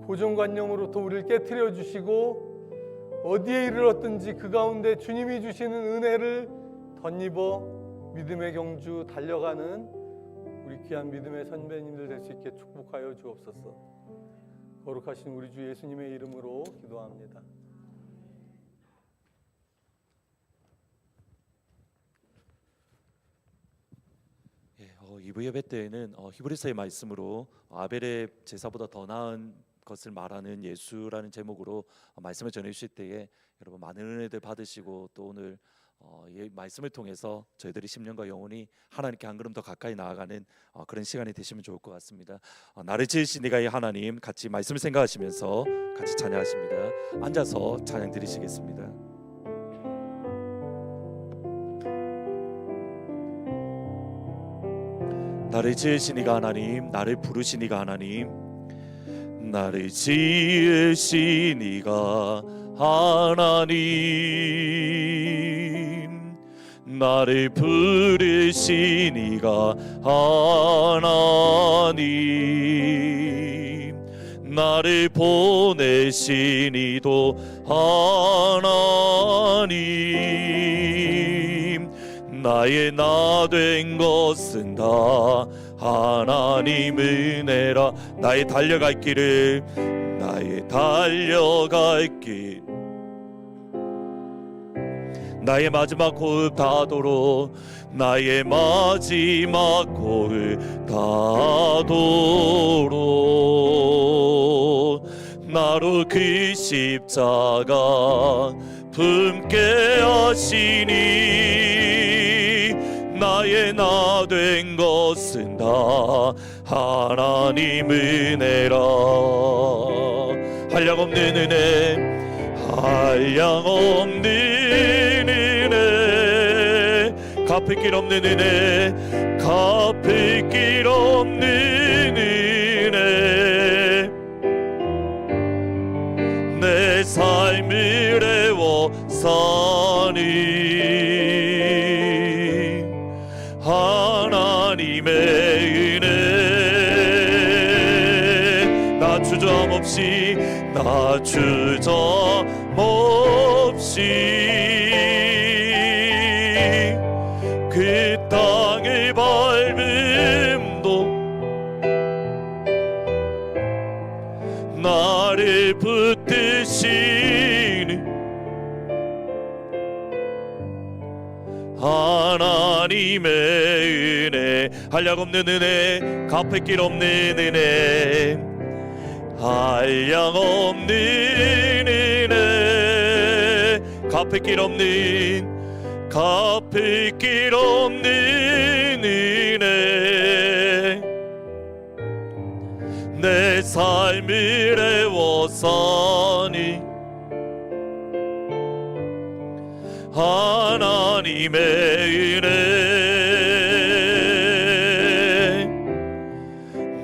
고정관념으로부터 우리를 깨트려 주시고 어디에 이르렀든지 그 가운데 주님이 주시는 은혜를 덧입어 믿음의 경주 달려가는 우리 귀한 믿음의 선배님들 될 수 있게 축복하여 주옵소서. 거룩하신 우리 주 예수님의 이름으로 기도합니다. 이부 예배 때에는 히브리서의 말씀으로 아벨의 제사보다 더 나은 것을 말하는 예수라는 제목으로 말씀을 전해 주실 때에 여러분 많은 은혜들 받으시고 또 오늘 말씀을 통해서 저희들이 10년과 영원히 하나님께 한 걸음 더 가까이 나아가는 그런 시간이 되시면 좋을 것 같습니다. 나를 지으신 네가 이 하나님, 같이 말씀을 생각하시면서 같이 찬양하십니다. 앉아서 찬양 드리시겠습니다. 나를 지으신 이가 하나님, 나를 부르신 이가 하나님, 나를 지으신 이가 하나님, 나를 부르신 이가 하나님, 나를 보내신 이도 하나님, 나의 나 된 것은 다 하나님 은혜라. 나의 달려갈 길을, 나의 달려갈 길, 나의 마지막 호흡 닿도록 나의 마지막 호흡 닿도록 나로 그 십자가 품게 하시니 나의 나 된 것은 다 하나님 은혜라. 한량없는 은혜 한량없는 은혜 갚을 길 없는 은혜 갚을 길 없는 은혜 내 삶을 애워 사니 하나님의 은혜 나 주저함 없이 나 주저함 없이 그 땅을 밟음도 나를 붙드시는 하나님의 은혜 한량없는 은혜 갚을 길 없는 은혜 한량없는 은혜 갚을 길 없는 갚을 길 없는 은혜 내 삶을 애워싸니 하나님의 은혜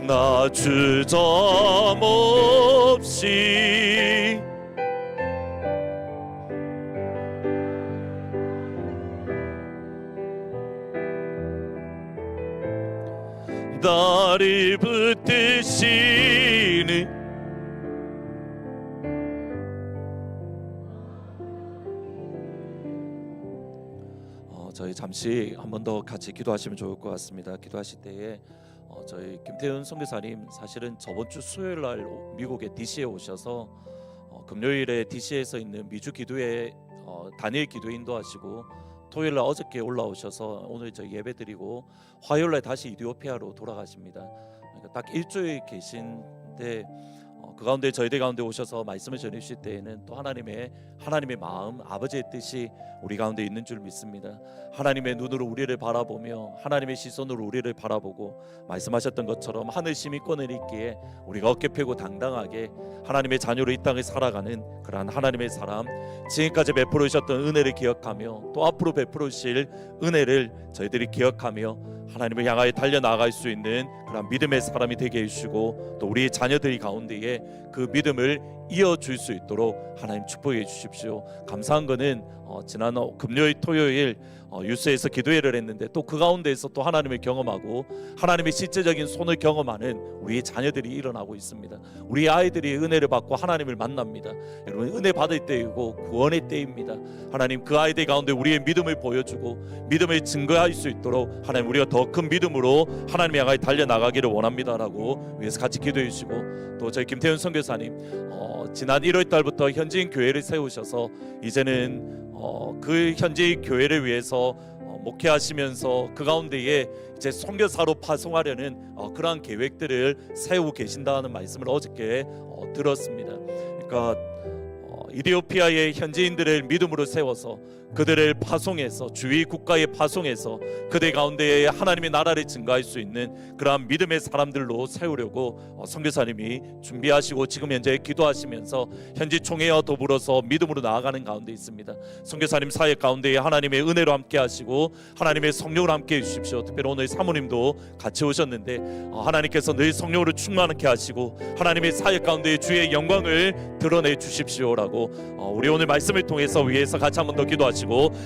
나 주저함 없이 나를 붙드시는 저희 잠시 한 번 더 같이 기도하시면 좋을 것 같습니다. 기도하실 때에 저희 김태훈 선교사님 사실은 저번 주 수요일 날 미국의 DC에 오셔서 금요일에 DC에서 있는 미주 기도회 단일 기도에 인도하시고 토요일 날 어저께 올라오셔서 오늘 저희 예배드리고 화요일 날 다시 이디오피아로 돌아가십니다. 그러니까 딱 일주일 계신데 그 가운데 저희들 가운데 오셔서 말씀을 전해주실 때에는 또 하나님의 마음, 아버지의 뜻이 우리 가운데 있는 줄 믿습니다. 하나님의 눈으로 우리를 바라보며 하나님의 시선으로 우리를 바라보고 말씀하셨던 것처럼 하늘 시민권을 있기에 우리가 어깨 펴고 당당하게 하나님의 자녀로 이 땅을 살아가는 그러한 하나님의 사람, 지금까지 베풀어 주셨던 은혜를 기억하며 또 앞으로 베풀어 주실 은혜를 저희들이 기억하며 하나님을 향하여 달려나갈 수 있는 그런 믿음의 사람이 되게 해주시고 또 우리의 자녀들이 가운데에 그 믿음을 이어줄 수 있도록 하나님 축복해 주십시오. 감사한 거는 지난 금요일 토요일 유스에서 기도회를 했는데 또 그 가운데에서 또 하나님을 경험하고 하나님의 실제적인 손을 경험하는 우리의 자녀들이 일어나고 있습니다. 우리 아이들이 은혜를 받고 하나님을 만납니다. 여러분 은혜 받을 때이고 구원의 때입니다. 하나님 그 아이들 가운데 우리의 믿음을 보여주고 믿음을 증거할 수 있도록 하나님 우리가 더 큰 믿음으로 하나님 향하여 달려나가기를 원합니다라고 위해서 같이 기도해 주시고 또 저희 김태훈 선교사님 지난 1월 달부터 현지인 교회를 세우셔서 이제는 그 현지인 교회를 위해서 목회하시면서 그 가운데에 이제 선교사로 파송하려는 그러한 계획들을 세우고 계신다는 말씀을 어저께 들었습니다. 그러니까 이디오피아의 현지인들을 믿음으로 세워서 그들을 파송해서 주위 국가에 파송해서 그들 가운데에 하나님의 나라를 증거할 수 있는 그러한 믿음의 사람들로 세우려고 선교사님이 준비하시고 지금 현재 기도하시면서 현지 총회와 더불어서 믿음으로 나아가는 가운데 있습니다. 선교사님 사역 가운데에 하나님의 은혜로 함께 하시고 하나님의 성령으로 함께 해주십시오. 특별히 오늘 사모님도 같이 오셨는데 하나님께서 늘 성령으로 충만하게 하시고 하나님의 사역 가운데 주의 영광을 드러내 주십시오라고 우리 오늘 말씀을 통해서 위해서 같이 한 번 더 기도하시고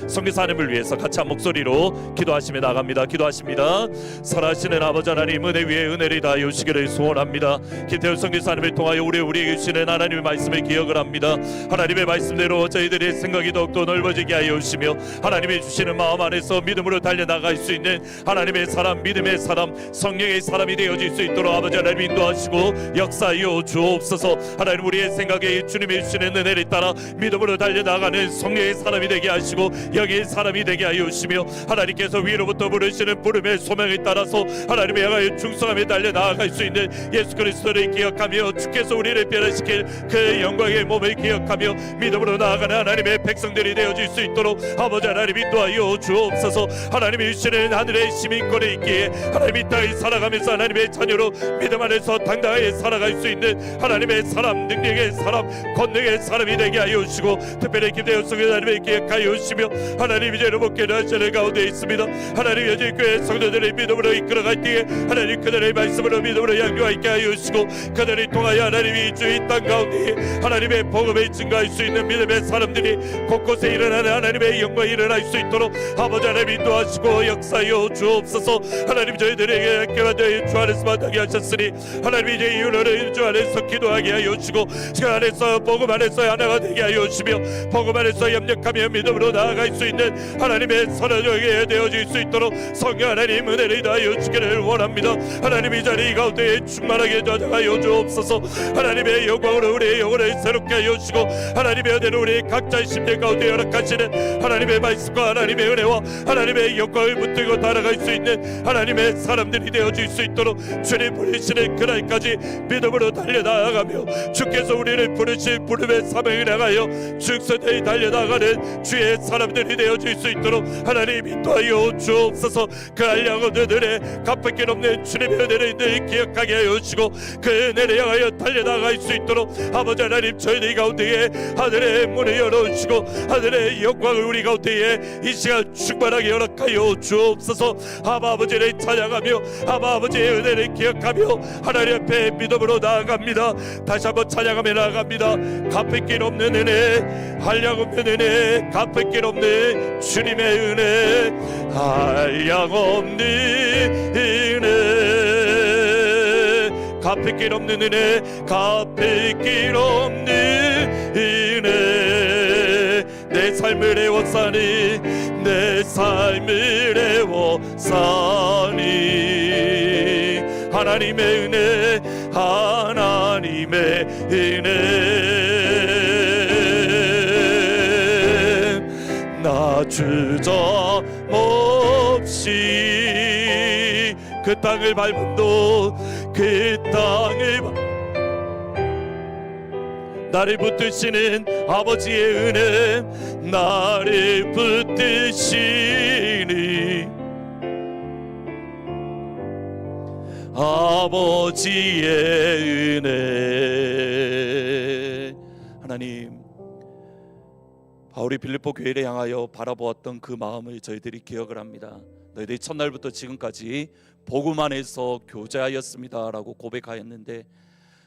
선교사님을 위해서 같이 한 목소리로 기도하시며 나갑니다. 기도하십니다. 살아계시는 아버지 하나님 은혜 위에 은혜를 다하여 주시기를 소원합니다. 김태훈 선교사님을 통하여 우리에게 주시는 하나님의 말씀을 기억을 합니다. 하나님의 말씀대로 저희들의 생각이 더욱더 넓어지게 하여 주시며 하나님의 주시는 마음 안에서 믿음으로 달려나갈 수 있는 하나님의 사람, 믿음의 사람, 성령의 사람이 되어질 수 있도록 아버지 하나님 인도하시고 역사하여 주옵소서. 하나님 우리의 생각에 주님이 주시는 은혜를 따라 믿음으로 달려나가는 성령의 사람이 되게 하시고 영의 사람이 되게 하여 주시며, 하나님께서 위로부터 부르시는 부름의 소명에 따라서 하나님의 향하여 충성하며 달려나아갈 수 있는 예수 그리스도를 기억하며 주께서 우리를 변화시킬 그 영광의 몸을 기억하며 믿음으로 나아가는 하나님의 백성들이 되어질 수 있도록 아버지 하나님 인도하여 주옵소서. 하나님이 주시는 하늘의 시민권에 있기에 하나님 이 땅에 살아가면서 하나님의 자녀로 믿음 안에서 당당하게 살아갈 수 있는 하나님의 사람, 능력의 사람, 권능의 사람이 되게 하여 주시고, 특별히 김대현 성교사님을 기억하여 주시며, 하나님 이제 로봇교회 나시는 가운데 있습니다. 하나님 여전히 교회 성도들의 믿음으로 이끌어갈 때에 하나님 그들의 말씀으로 믿음으로 양육하게 하여 주시고, 그들을 통하여 하나님이 주의 땅 가운데 하나님의 복음을 증가할 수 있는 믿음의 사람들이 곳곳에 일어나는 하나님의 영광이 일어날 수 있도록 아버지 하나님 인도하시고 역사하여 주옵소서. 하나님 저희들에게 함께하여 주 안에서 만나게 하셨으니 하나님 이제 이후로는 주 안에서 기도하게 하여 주시고, 주 안에서 복음 안에서 하나가 되게 하여 주시며, 복음 안에서 협력하며 믿음으로 나아갈 수 있는 하나님의 선하게 되어질 수 있도록 성령 하나님 은혜를 다하여 주기를 원합니다. 하나님 이 자리 가운데 충만하게 저장하여 주옵소서. 하나님의 영광으로 우리의 영혼을 새롭게 하여 주시고, 하나님의 은혜로 우리 각자의 심령 가운데 허락하시는 하나님의 말씀과 하나님의 은혜와 하나님의 영광을 붙들고 따라갈 수 있는 하나님의 사람들이 되어질 수 있도록 주님 부르시는 그날까지 믿음으로 달려나가며 주께서 우리를 부르신 부름의 사명을 향하여 충성되이 달려나가는 주의 사람들이 되어질 수 있도록 하나님 인도하여 주옵소서. 그 한량원들의 갚을 길 없는 주님의 은혜를 늘 기억하게 하여 주시고, 그 은혜를 향하여 달려나갈 수 있도록 아버지 하나님 저희들 가운데에 하늘의 문을 열어주시고 하늘의 영광을 우리 가운데에 이 시간 충만하게 허락하여 주옵소서. 아바 아버지를 찬양하며 아바 아버지의 은혜를 기억하며 하나님 앞에 믿음으로 나아갑니다. 다시 한번 찬양하며 나아갑니다. 갚을 길 없는 은혜, 한량없는 은혜, 갚을 길 없는 주님의 은혜, 한량없는 은혜, 갚을 길 없는 은혜, 갚을 길 없는 은혜, 내 삶을 애워싸니, 내 삶을 애워싸니, 하나님의 은혜, 하나님의 은혜, 나 주저없이 그 땅을 밟음도 그 땅을 나를 붙드시는 아버지의 은혜, 나를 붙드시니 아버지의 은혜. 하나님, 바울이 빌립보 교회를 향하여 바라보았던 그 마음을 저희들이 기억을 합니다. 너희들이 첫날부터 지금까지 복음 안에서 교제하였습니다 라고 고백하였는데,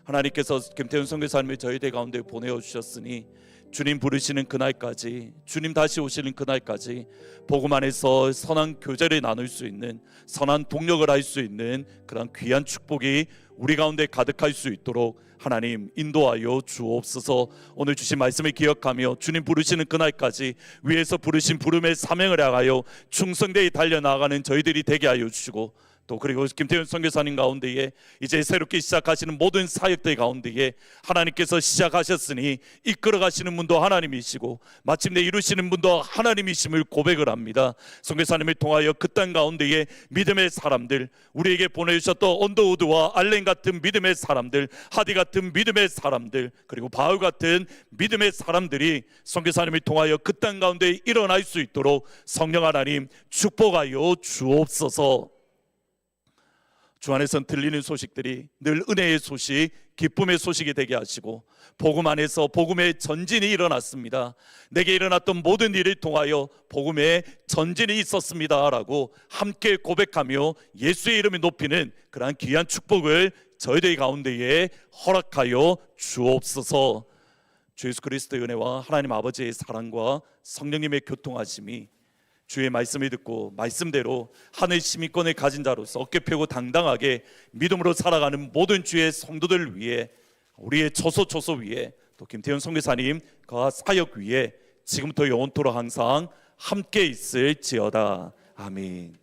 하나님께서 김태훈 선교사님을 저희들 가운데 보내어 주셨으니 주님 부르시는 그날까지, 주님 다시 오시는 그날까지 복음 안에서 선한 교제를 나눌 수 있는, 선한 동력을 할 수 있는 그런 귀한 축복이 우리 가운데 가득할 수 있도록 하나님 인도하여 주옵소서. 오늘 주신 말씀을 기억하며 주님 부르시는 그날까지 위에서 부르신 부름의 사명을 향하여 충성되이 달려나가는 저희들이 되게 하여 주시고, 또 그리고 김태훈 선교사님 가운데에 이제 새롭게 시작하시는 모든 사역들 가운데에 하나님께서 시작하셨으니 이끌어 가시는 분도 하나님이시고 마침내 이루시는 분도 하나님이심을 고백을 합니다. 선교사님을 통하여 그 땅 가운데에 믿음의 사람들, 우리에게 보내주셨던 언더우드와 알렌 같은 믿음의 사람들, 하디 같은 믿음의 사람들, 그리고 바울 같은 믿음의 사람들이 선교사님을 통하여 그 땅 가운데 일어날 수 있도록 성령 하나님 축복하여 주옵소서. 주 안에선 들리는 소식들이 늘 은혜의 소식, 기쁨의 소식이 되게 하시고, 복음 안에서 복음의 전진이 일어났습니다. 내게 일어났던 모든 일을 통하여 복음의 전진이 있었습니다 라고 함께 고백하며 예수의 이름을 높이는 그러한 귀한 축복을 저희들 가운데에 허락하여 주옵소서. 주 예수 그리스도의 은혜와 하나님 아버지의 사랑과 성령님의 교통하심이 주의 말씀을 듣고 말씀대로 하늘 시민권을 가진 자로서 어깨 펴고 당당하게 믿음으로 살아가는 모든 주의 성도들 위해, 우리의 처소 위에, 또 김태현 선교사님과 사역 위에 지금부터 영원토록 항상 함께 있을지어다. 아멘.